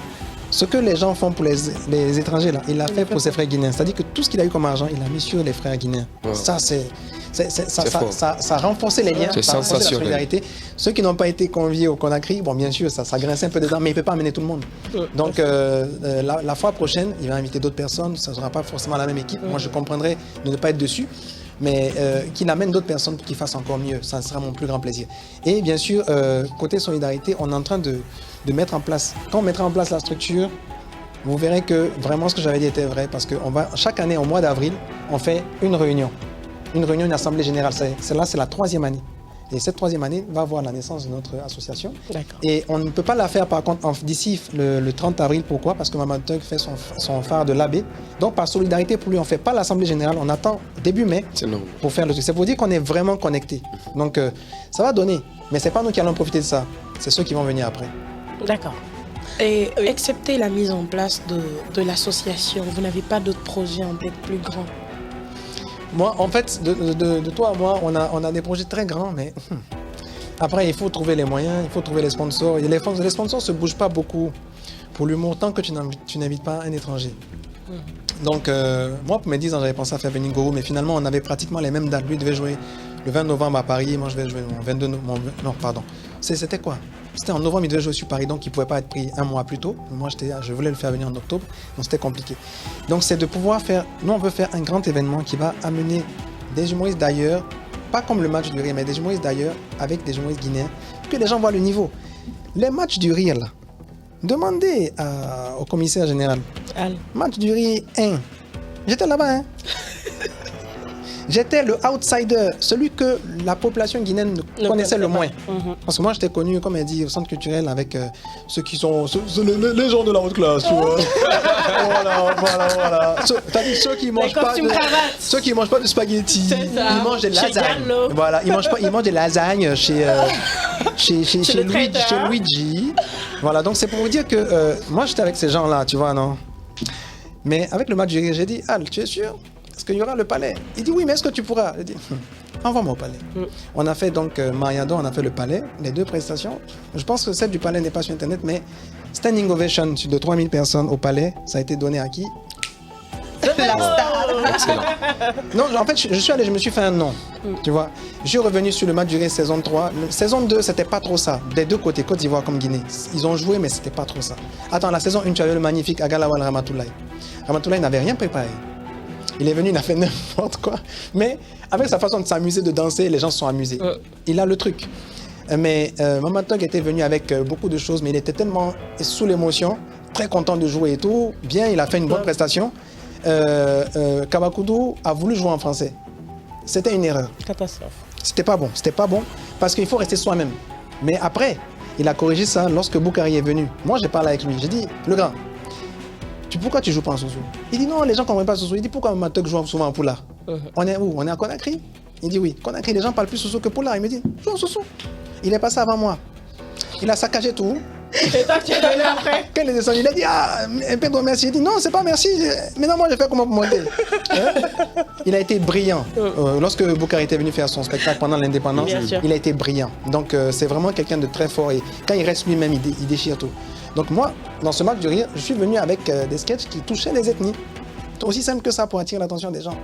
Ce que les gens font pour les étrangers, là, il l'a fait pour ses frères guinéens. C'est-à-dire que tout ce qu'il a eu comme argent, il a mis sur les frères guinéens. Ouais. Ça, ça a renforcé les liens, ça a renforcé la solidarité. Ceux qui n'ont pas été conviés au Conakry, bon, bien sûr, ça grince un peu dedans, mais il ne peut pas amener tout le monde. Donc, la fois prochaine, il va inviter d'autres personnes. Ça ne sera pas forcément la même équipe. Moi, je comprendrais de ne pas être dessus. Mais qu'il amène d'autres personnes pour qu'ils fassent encore mieux. Ça sera mon plus grand plaisir. Et bien sûr, côté solidarité, on est en train de mettre en place. Quand on mettra en place la structure, vous verrez que vraiment ce que j'avais dit était vrai. Parce que chaque année, au mois d'avril, on fait une réunion. Une assemblée générale. C'est la 3e année. Et cette 3e année va voir la naissance de notre association. Et on ne peut pas la faire par contre d'ici le 30 avril. Pourquoi? Parce que Mama Thug fait son phare de l'abbé. Donc par solidarité pour lui, on ne fait pas l'assemblée générale. On attend début mai pour faire le truc. C'est pour dire qu'on est vraiment connectés. Donc ça va donner. Mais ce n'est pas nous qui allons profiter de ça. C'est ceux qui vont venir après. D'accord. Et excepté la mise en place de l'association, vous n'avez pas d'autres projets en tête plus grands? Moi, en fait, de toi à moi, on a des projets très grands, mais après, il faut trouver les moyens, il faut trouver les sponsors. Et les sponsors ne se bougent pas beaucoup pour l'humour tant que tu n'invites pas un étranger. Donc, moi, pour mes 10 ans, j'avais pensé à faire venir Ngorou, mais finalement, on avait pratiquement les mêmes dates. Lui devait jouer le 20 novembre à Paris, moi, je vais jouer le 22 novembre. Non, pardon. C'était quoi? C'était en novembre, il devait jouer sur Paris, donc il ne pouvait pas être pris un mois plus tôt. Moi, je voulais le faire venir en octobre, donc c'était compliqué. Donc, c'est de pouvoir faire... Nous, on veut faire un grand événement qui va amener des humoristes d'ailleurs, pas comme le match du rire, mais des humoristes d'ailleurs, avec des humoristes guinéens, pour que les gens voient le niveau. Les matchs du rire, là, demandez au commissaire général. Match du rire 1. J'étais là-bas, hein. J'étais le outsider, celui que la population guinéenne connaissait le moins. Parce que moi, j'étais connu, comme elle dit, au centre culturel avec ceux qui sont les gens de la haute classe, tu vois. Voilà. C'est-à-dire ceux qui mangent pas de spaghetti, ils mangent des lasagnes. Voilà, ils mangent des lasagnes chez Luigi. Voilà, donc c'est pour vous dire que moi, j'étais avec ces gens-là, tu vois, non. Mais avec le match, j'ai dit, Al, tu es sûr? Est-ce qu'il y aura le palais? Il dit oui, mais est-ce que tu pourras? Je dis envoie-moi au palais. On a fait donc Mariado, on a fait le palais, les 2 prestations. Je pense que celle du palais n'est pas sur internet, mais standing ovation de 3000 personnes au palais, ça a été donné à qui? La star. Excellent. Non, en fait, je suis allé, je me suis fait un nom. Tu vois, je suis revenu sur le match duré saison 3. Saison 2, c'était pas trop ça. Des 2 côtés, Côte d'Ivoire comme Guinée. Ils ont joué, mais c'était pas trop ça. Attends, la saison 1, tu avais le magnifique Agalawal Ramatoulaye. Ramatoulaye n'avait rien préparé. Il est venu, il a fait n'importe quoi. Mais avec sa façon de s'amuser, de danser, les gens se sont amusés. Il a le truc. Mais Maman Tog était venu avec beaucoup de choses, mais il était tellement sous l'émotion, très content de jouer et tout. Bien, il a fait une bonne prestation. Kabakoudou a voulu jouer en français. C'était une erreur. Catastrophe. C'était pas bon parce qu'il faut rester soi-même. Mais après, il a corrigé ça lorsque Boukari est venu. Moi, j'ai parlé avec lui. J'ai dit, le grand, pourquoi tu joues pas en Sousou? Il dit non, les gens ne comprennent pas Sousou. Il dit pourquoi Maman Tog joue souvent en Poulard? On est où? On est à Conakry? Il dit oui. Conakry, les gens parlent plus Sousou que Poulard. Il me dit, joue en Sousou. Il est passé avant moi. Il a saccagé tout. Et toi, tu es venu après? Quand il est descendu, il a dit ah, Pedro, merci. Il dit non, c'est pas merci. Maintenant, moi, je fais comment pour monter? Il a été brillant. Lorsque Boukari était venu faire son spectacle pendant l'indépendance, il a été brillant. Donc, c'est vraiment quelqu'un de très fort. Et quand il reste lui-même, il déchire tout. Donc, moi, dans ce match du rire, je suis venu avec des sketchs qui touchaient les ethnies. C'est aussi simple que ça pour attirer l'attention des gens.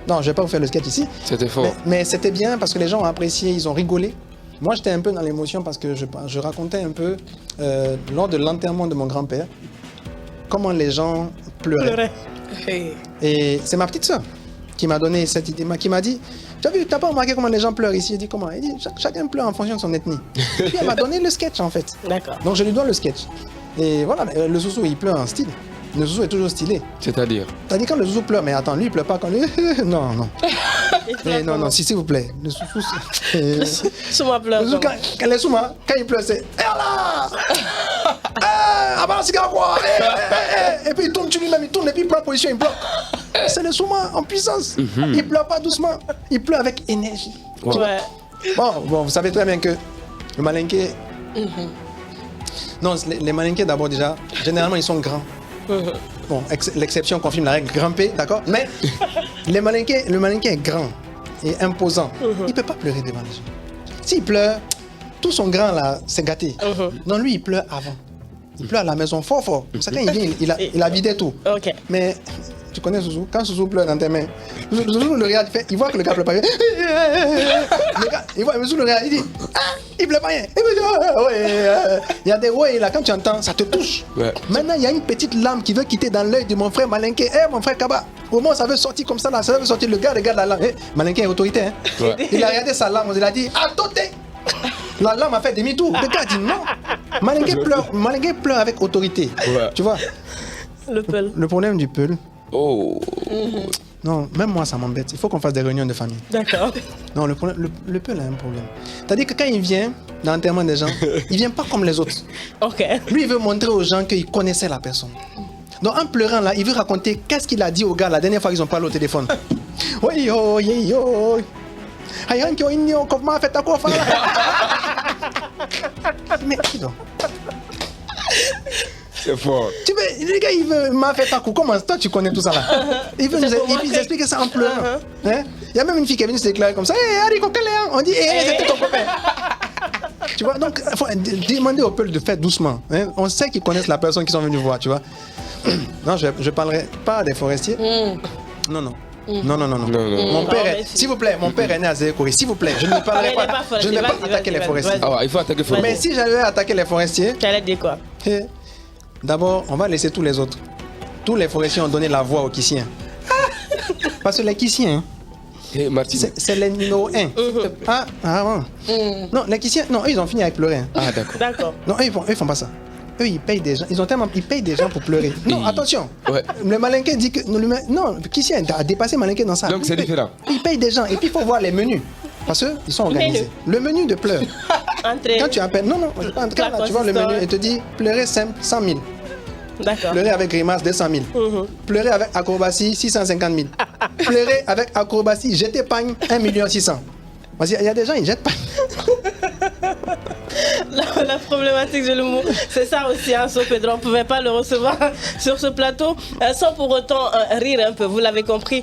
Non, je ne vais pas vous faire le sketch ici. C'était fort. Mais c'était bien parce que les gens ont apprécié, ils ont rigolé. Moi, j'étais un peu dans l'émotion parce que je racontais un peu, lors de l'enterrement de mon grand-père, comment les gens pleuraient. Et c'est ma petite soeur qui m'a donné cette idée, qui m'a dit, tu as vu, tu n'as pas remarqué comment les gens pleurent ici? Il dit comment? Il dit, chacun pleure en fonction de son ethnie. Puis elle m'a donné le sketch en fait. D'accord. Donc je lui dois le sketch. Et voilà, le Sousou, il pleure en style. Le Zouzou est toujours stylé. C'est-à-dire quand le Zouzou pleure, mais attends, lui il pleure pas quand lui. Non, non. Non, s'il vous plaît. Le Zouzou. Souma pleure. Le Zouzou, quand les Souma, quand il pleure, c'est. Eh là avance, quoi. Et puis il tourne sur lui-même, il tourne et puis il prend position, il bloque. C'est le Souma en puissance. Il pleure pas doucement, il pleure avec énergie. Ouais. Bon, vous savez très bien que le Malinké. Non, les Malinké d'abord déjà, généralement ils sont grands. Bon, l'exception confirme la règle, grimper, d'accord? Mais le Malinké est grand et imposant. Il ne peut pas pleurer devant les gens. S'il pleure, tout son grand là, c'est gâté. Non, lui, il pleure avant. Il pleure à la maison fort. Comme ça, quand il vient, il a vidé tout. Okay. Mais tu connais Zouzou? Quand Zouzou pleure dans tes mains, Zouzou le regarde, il voit que le gars pleure pas. Il voit Zouzou le regarde, il dit il pleure pas rien. Il y a des ouais là, quand tu entends, ça te touche. Ouais. Maintenant, il y a une petite lame qui veut quitter dans l'œil de mon frère Malinké. Mon frère Kaba, au moment où ça veut sortir comme ça, là, ça veut sortir, le gars regarde la lame. Malinké est autorité. Hein? Ouais. Il a regardé sa lame, il a dit attendez. La lame a fait demi-tour. Le gars dit non. Malinké pleure avec autorité. Ouais. Tu vois? Le peul. Le problème du peul. Oh. Non, même moi ça m'embête. Il faut qu'on fasse des réunions de famille. D'accord. Non, le peul a un problème. C'est-à-dire que quand il vient dans l'enterrement des gens, il vient pas comme les autres. Ok. Lui, il veut montrer aux gens qu'il connaissait la personne. Donc en pleurant là, il veut raconter qu'est-ce qu'il a dit aux gars la dernière fois qu'ils ont parlé au téléphone. Oui, yo, yo. Comment fait ta quoi? Mais qui donc? C'est fort. Tu veux, le gars, il veut m'a fait ta coup. Comment toi tu connais tout ça là? Il veut nous expliquer ça en pleurant. Hein? Il y a même une fille qui est venue se déclarer comme ça. On dit, c'était ton copain. Tu vois, donc il faut demander au peuple de faire doucement. Hein? On sait qu'ils connaissent la personne qu'ils sont venus voir, tu vois. Non, je parlerai pas des forestiers. Non. Mon père, s'il vous plaît, mon père est né à Zékouri. S'il vous plaît, je ne parlerai pas. Je ne vais pas attaquer les forestiers. Ah, il faut attaquer les forestiers. Mais si j'allais attaquer les forestiers. Tu allais dire quoi? D'abord, on va laisser tous les autres. Tous les forestiers ont donné la voix aux Kissiens. Parce que les Kissiens, c'est les numéro 1. Non, les Kissiens, non, eux, ils ont fini avec pleurer. Ah, d'accord. Non, eux, ils font pas ça. Eux, ils payent des gens. Ils payent des gens pour pleurer. Non, attention. Ouais. Le Malinké dit que. Non, Kissien a dépassé Malinké dans ça. Donc c'est différent. Ils payent des gens. Et puis il faut voir les menus. Parce qu'ils sont organisés. Le menu de pleurs. Quand tu appelles. Non, en tout cas, là, tu vois le menu et te dit pleurer simple, 100 000. D'accord. Pleurer avec grimace, 200 000. Pleurer avec acrobatie, 650 000. Pleurer avec acrobatie, jeter pagne, 1 600 000. Parce qu'il y a des gens, ils jettent pas. La problématique de l'humour, c'est ça aussi, hein, Pedro. On ne pouvait pas le recevoir sur ce plateau sans pour autant rire un peu. Vous l'avez compris,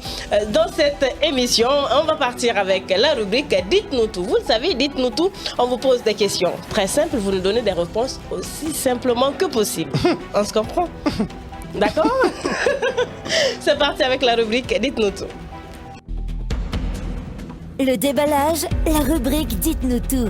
dans cette émission, on va partir avec la rubrique Dites-nous tout. Vous le savez, dites-nous tout. On vous pose des questions très simples. Vous nous donnez des réponses aussi simplement que possible. On se comprend? D'accord? C'est parti avec la rubrique Dites-nous tout. Le déballage, la rubrique Dites-nous tout.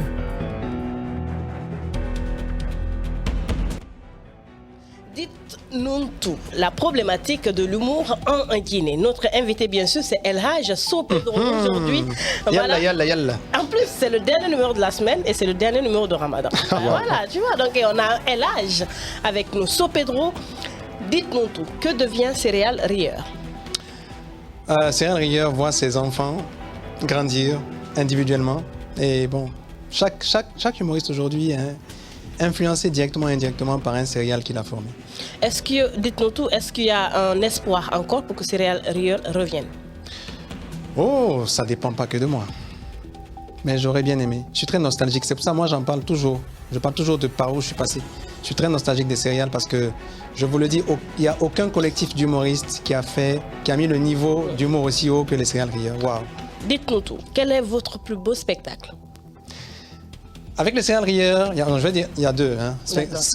Dites-nous tout, la problématique de l'humour en Guinée. Notre invité, bien sûr, c'est El Hadj So Pedro aujourd'hui. Yalla, yalla, yalla. En plus, c'est le dernier numéro de la semaine et c'est le dernier numéro de Ramadan. Voilà, tu vois, donc on a El Hadj avec nous. So Pedro, dites-nous tout, que devient Céréales Rieur? Céréales Rieur voit ses enfants grandir individuellement. Et bon, chaque humoriste aujourd'hui est influencé directement ou indirectement par un céréal qu'il a formé. Est-ce que, dites-nous tout, est-ce qu'il y a un espoir encore pour que Céréales Rieur revienne? Oh, ça dépend pas que de moi. Mais j'aurais bien aimé. Je suis très nostalgique. C'est pour ça, moi, j'en parle toujours. Je parle toujours de par où je suis passé. Je suis très nostalgique des céréales parce que, je vous le dis, il n'y a aucun collectif d'humoristes qui a mis le niveau d'humour aussi haut que les céréales Rieur. Waouh. Dites-nous tout, quel est votre plus beau spectacle? Avec les céréales Rieur, je vais dire, il y a deux. Hein.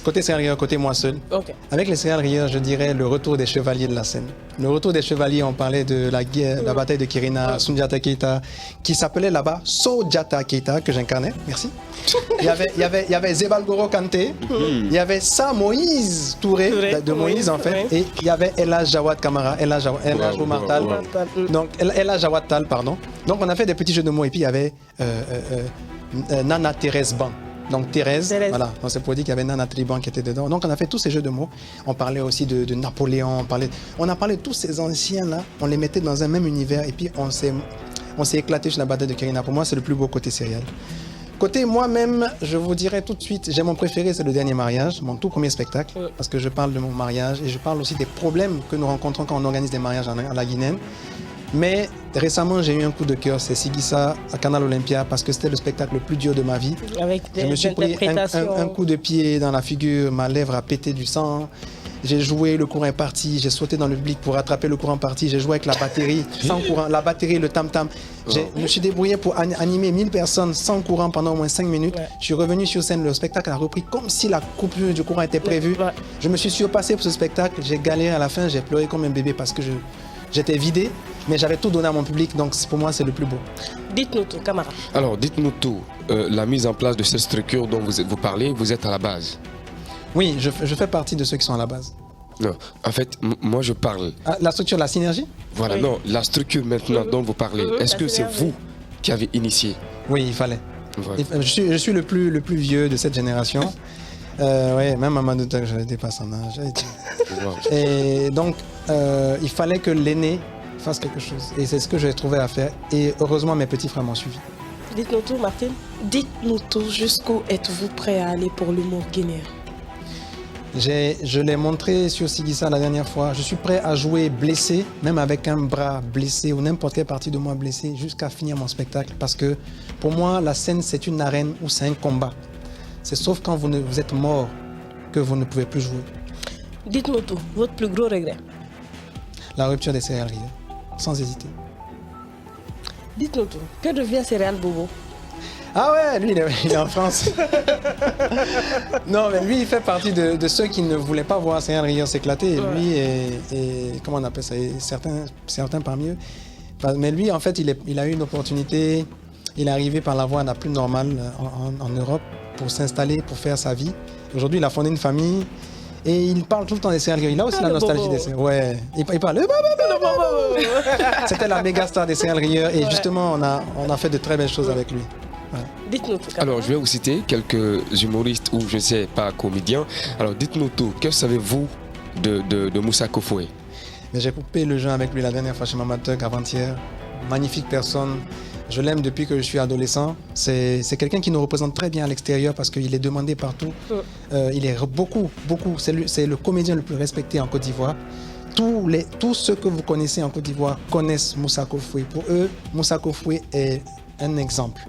Côté céréales Rieur, côté moi seul. Okay. Avec les céréales Rieur, je dirais le retour des chevaliers de la scène. Le retour des chevaliers, on parlait de la guerre, la bataille de Kirina, Sundiata Keita, qui s'appelait là-bas Sojata Keita, que j'incarnais. Merci. Il y avait Zebal Goro Kanté, il y avait Sa Moïse Touré, de Moïse en fait, et il y avait El Hadj Jawad Kamara, El Hadj Omar Tal. Donc, El Hadj Jawad Tal, pardon. Donc, on a fait des petits jeux de mots, et puis il y avait Nana Thérèse Ban. Donc Thérèse. Voilà, on s'est pour dire qu'il y avait Nana Triban qui était dedans. Donc on a fait tous ces jeux de mots. On parlait aussi de Napoléon, on a parlé de tous ces anciens-là, on les mettait dans un même univers et puis on s'est éclaté sur la bataille de Kirina. Pour moi, c'est le plus beau côté céréal. Côté moi-même, je vous dirais tout de suite, j'ai mon préféré, c'est le dernier mariage, mon tout premier spectacle, parce que je parle de mon mariage et je parle aussi des problèmes que nous rencontrons quand on organise des mariages à la Guinéenne. Mais récemment, j'ai eu un coup de cœur, c'est Sigissa à Canal Olympia, parce que c'était le spectacle le plus dur de ma vie. Avec des je me suis pris un coup de pied dans la figure, ma lèvre a pété du sang. J'ai joué, le courant est parti, j'ai sauté dans le public pour rattraper le courant parti, j'ai joué avec la batterie, sans courant, la batterie, le tam-tam. Je me suis débrouillé pour animer 1000 personnes sans courant pendant au moins 5 minutes. Je suis revenu sur scène, le spectacle a repris comme si la coupure du courant était prévue. Je me suis surpassé pour ce spectacle, j'ai galéré à la fin, j'ai pleuré comme un bébé parce que j'étais vidé, mais j'avais tout donné à mon public, donc pour moi c'est le plus beau. Dites-nous tout, camarade. Alors, dites-nous tout, la mise en place de cette structure dont vous parlez, vous êtes à la base. Oui, je fais partie de ceux qui sont à la base. Non, en fait, moi je parle. La structure, la synergie? Voilà, non, la structure maintenant dont vous parlez, est-ce que c'est vous qui avez initié? Oui, il fallait. Voilà. Je suis le plus vieux de cette génération. Oui, même à Madouta, je dépasse en âge. Et donc, il fallait que l'aîné fasse quelque chose. Et c'est ce que j'ai trouvé à faire. Et heureusement, mes petits frères m'ont suivi. Dites-nous tout, Martine. Dites-nous tout, jusqu'où êtes-vous prêt à aller pour l'humour guinéen? Je l'ai montré sur Sigissa la dernière fois. Je suis prêt à jouer blessé, même avec un bras blessé ou n'importe quelle partie de moi blessée, jusqu'à finir mon spectacle. Parce que pour moi, la scène, c'est une arène où c'est un combat. C'est sauf quand vous êtes mort que vous ne pouvez plus jouer. Dites-nous tout, votre plus gros regret? La rupture des céréales Rieur, sans hésiter. Dites-nous tout, que devient Céréales Bobo? Ah ouais, lui, il est en France. Non, mais lui, il fait partie de ceux qui ne voulaient pas voir Céréales Rieur s'éclater. Ouais. Lui et comment on appelle ça, certains parmi eux. Mais lui, en fait, il a eu une opportunité. Il est arrivé par la voie la plus normale en Europe pour s'installer, pour faire sa vie. Aujourd'hui, il a fondé une famille et il parle tout le temps des céréales Rieur. Il a aussi la nostalgie des céréales. Ouais, il parle. C'était la méga star des céréales Rieur et justement, on a fait de très belles choses avec lui. Ouais. Dites-nous tout. Alors, je vais vous citer quelques humoristes ou je ne sais pas comédiens. Alors, dites-nous tout. Que savez-vous de Moussa Kofoué? J'ai coupé le jeu avec lui la dernière fois chez Mamatug avant-hier. Magnifique personne. Je l'aime depuis que je suis adolescent. C'est quelqu'un qui nous représente très bien à l'extérieur parce qu'il est demandé partout. Il est beaucoup. C'est le comédien le plus respecté en Côte d'Ivoire. Tous ceux que vous connaissez en Côte d'Ivoire connaissent Moussa Kofoué. Pour eux, Moussa Kofoué est un exemple.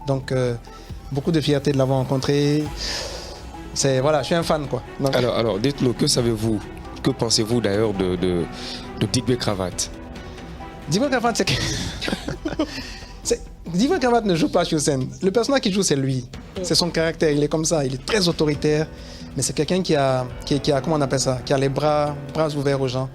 Donc, beaucoup de fierté de l'avoir rencontré. Voilà, je suis un fan, quoi. Donc... Alors, dites-nous, que savez-vous, que pensez-vous d'ailleurs de Dibé Cravate? Dibé Cravate, Dibé Cravate ne joue pas sur scène. Le personnage qui joue, c'est lui. C'est son caractère, il est comme ça, il est très autoritaire. Mais c'est quelqu'un qui a, comment on appelle ça, qui a les bras ouverts aux gens.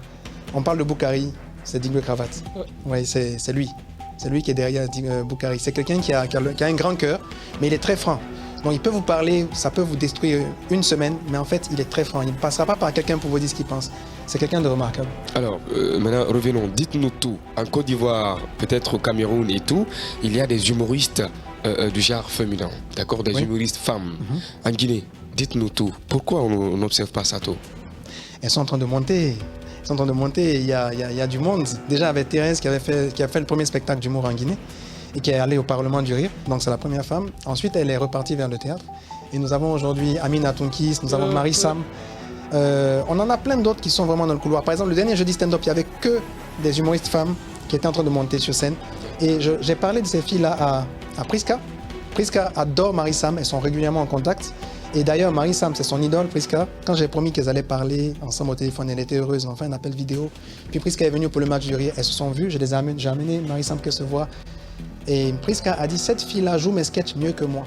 On parle de Boukari, c'est Dibé Cravate. Oui, c'est lui. C'est lui qui est derrière Boukari. C'est quelqu'un qui a un grand cœur, mais il est très franc. Donc il peut vous parler, ça peut vous détruire une semaine, mais en fait il est très franc. Il ne passera pas par quelqu'un pour vous dire ce qu'il pense. C'est quelqu'un de remarquable. Alors, maintenant revenons, dites-nous tout. En Côte d'Ivoire, peut-être au Cameroun et tout, il y a des humoristes du genre féminin, d'accord, des humoristes femmes. En Guinée, dites-nous tout. Pourquoi on n'observe pas ça tout? Elles sont en train de monter. Elles sont en train de monter. Il y a du monde. Déjà avec Thérèse qui a fait le premier spectacle d'humour en Guinée et qui est allée au Parlement du Rire. Donc c'est la première femme. Ensuite, elle est repartie vers le théâtre. Et nous avons aujourd'hui Amina Tounkis, nous avons Marie Sam. On en a plein d'autres qui sont vraiment dans le couloir. Par exemple, le dernier jeudi stand-up, il n'y avait que des humoristes femmes qui étaient en train de monter sur scène. Et j'ai parlé de ces filles-là à Priska. Priska adore Marie Sam, elles sont régulièrement en contact. Et d'ailleurs, Marie Sam, c'est son idole, Priska. Quand j'ai promis qu'elles allaient parler ensemble au téléphone, elle était heureuse. On a fait un appel vidéo. Puis Priska est venue pour le match du Rire. Elles se sont vues. J'ai amené Marie Sam qu'elle se voit. Et Priska a dit, cette fille-là joue mes sketchs mieux que moi.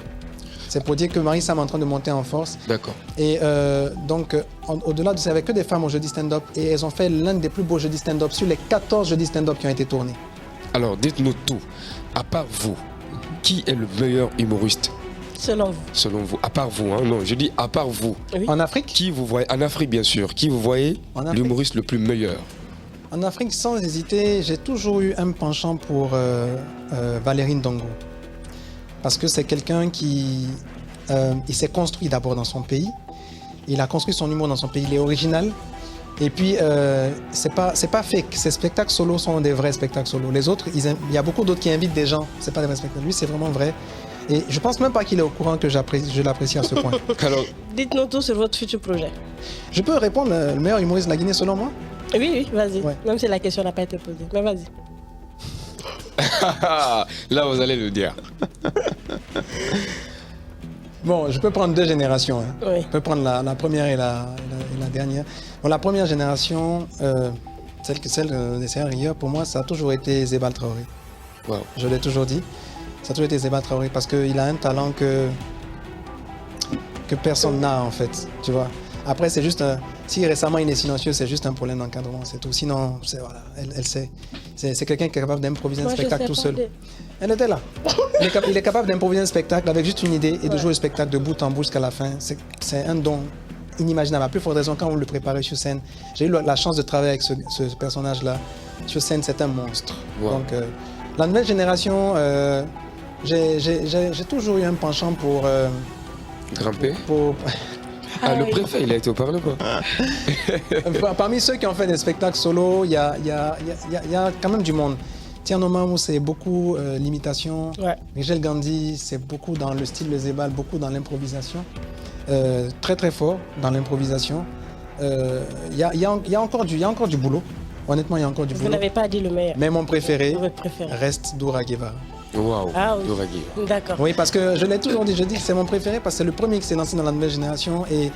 C'est pour dire que Marie Sam est en train de monter en force. D'accord. Et donc, au-delà de ça, il n'y avait que des femmes au jeudi stand-up. Et elles ont fait l'un des plus beaux jeudis stand-up sur les 14 jeudis stand-up qui ont été tournés. Alors, dites-nous tout. À part vous, qui est le meilleur humoriste? Selon vous. Selon vous, à part vous, hein? Non, je dis à part vous. Oui. En Afrique? Qui vous voyez, en Afrique bien sûr, qui vous voyez l'humoriste le plus meilleur? En Afrique, sans hésiter, j'ai toujours eu un penchant pour Valérie Ndongo. Parce que c'est quelqu'un qui il s'est construit d'abord dans son pays. Il a construit son humour dans son pays. Il est original. Et puis, c'est pas fake. Ces spectacles solos sont des vrais spectacles solos. Les autres, il y a beaucoup d'autres qui invitent des gens. C'est pas des vrais spectacles. Lui, c'est vraiment vrai. Et je pense même pas qu'il est au courant que je l'apprécie à ce point. Alors, dites-nous tout sur votre futur projet. Je peux répondre, le meilleur humoriste de la Guinée selon moi? Oui, vas-y. Ouais. Même si la question n'a pas été posée. Mais vas-y. là, vous allez le dire. Bon, je peux prendre deux générations. Hein. Oui. Je peux prendre la première et la dernière. Bon, la première génération, celle des Sierra, pour moi, ça a toujours été Zébal Traoré. Wow. Je l'ai toujours dit. Ça a toujours été Zébal Traoré parce qu'il a un talent que personne n'a en fait, tu vois. Après, c'est juste, si récemment il est silencieux, c'est juste un problème d'encadrement, c'est tout. Sinon, voilà, elle sait. C'est quelqu'un qui est capable d'improviser un spectacle tout seul. Elle était là. Il est capable d'improviser un spectacle avec juste une idée et de jouer le spectacle de bout en bout jusqu'à la fin. C'est un don inimaginable. À plus forte raison, quand vous le préparez sur scène, j'ai eu la chance de travailler avec ce personnage-là. Sur scène, c'est un monstre. Wow. Donc, la nouvelle génération, j'ai toujours eu un penchant pour... Grimper pour le préfet, il a été au Parlement. Parmi ceux qui ont fait des spectacles solo, il y a quand même du monde. Tiano Mamou, c'est beaucoup l'imitation. Ouais. Michel Gandhi, c'est beaucoup dans le style de Zébal, beaucoup dans l'improvisation. Très très fort dans l'improvisation. Il y a encore du boulot. Honnêtement, il y a encore du boulot. Vous n'avez pas dit le meilleur. Mais mon préféré Votre préféré. reste Doura Guevara. Waouh, Ah oui. Douragui. D'accord. Oui, parce que je l'ai toujours dit, je dis que c'est mon préféré parce que c'est le premier qui s'est lancé dans la nouvelle génération et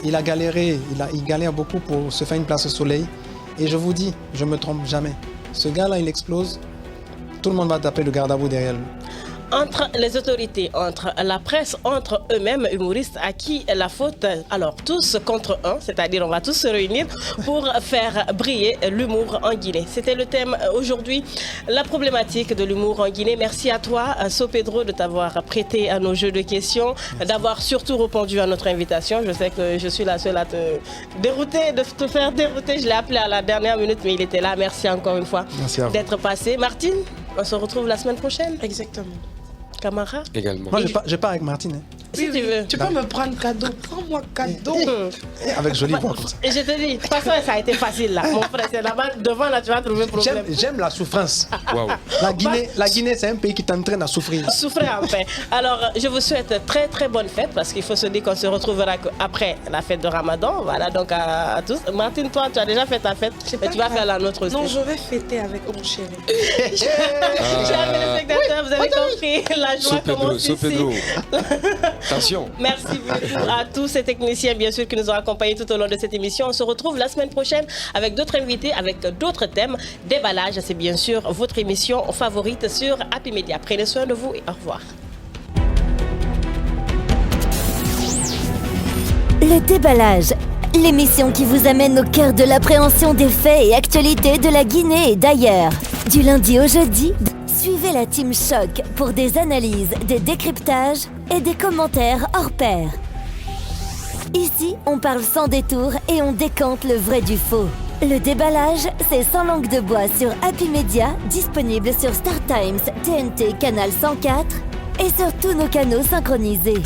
il a galéré, il galère beaucoup pour se faire une place au soleil. Et je vous dis, je ne me trompe jamais. Ce gars-là, il explose, tout le monde va taper le garde à vous derrière lui. Entre les autorités, entre la presse, entre eux-mêmes, humoristes, à qui la faute? Alors, tous contre un, c'est-à-dire on va tous se réunir pour faire briller l'humour en Guinée. C'était le thème aujourd'hui, la problématique de l'humour en Guinée. Merci à toi, So Pedro, de t'avoir prêté à nos jeux de questions, d'avoir surtout répondu à notre invitation. Je sais que je suis la seule à te dérouter, de te faire dérouter. Je l'ai appelé à la dernière minute, mais il était là. Merci encore une fois d'être passé. Martine, on se retrouve la semaine prochaine. Exactement. Camara Également. Moi, je pars avec Martine. Hein. Si tu veux. Tu peux me prendre cadeau. Prends-moi cadeau. Avec jolie voix comme ça. Et je te dis, de toute façon, ça a été facile là. Mon frère, c'est là-bas, devant là, tu vas trouver problème. J'aime la souffrance. Waouh. La Guinée, c'est un pays qui t'entraîne à souffrir. Souffrez en paix. Alors, je vous souhaite très très bonne fête parce qu'il faut se dire qu'on se retrouvera après la fête de Ramadan. Voilà, donc à tous. Martine, toi, tu as déjà fait ta fête, mais tu vas faire la nôtre aussi. Non, je vais fêter avec mon chéri. Chers téléspectateurs, vous avez compris la joie commence ici. Pedro. Attention. Merci beaucoup à tous ces techniciens, bien sûr, qui nous ont accompagnés tout au long de cette émission. On se retrouve la semaine prochaine avec d'autres invités, avec d'autres thèmes. Déballage, c'est bien sûr votre émission favorite sur Happy Media. Prenez soin de vous et au revoir. Le déballage, l'émission qui vous amène au cœur de l'appréhension des faits et actualités de la Guinée et d'ailleurs. Du lundi au jeudi, suivez la Team Choc pour des analyses, des décryptages et des commentaires hors pair. Ici, on parle sans détour et on décante le vrai du faux. Le déballage, c'est Sans langue de bois sur Happy Media, disponible sur Star Times, TNT, Canal 104 et sur tous nos canaux synchronisés.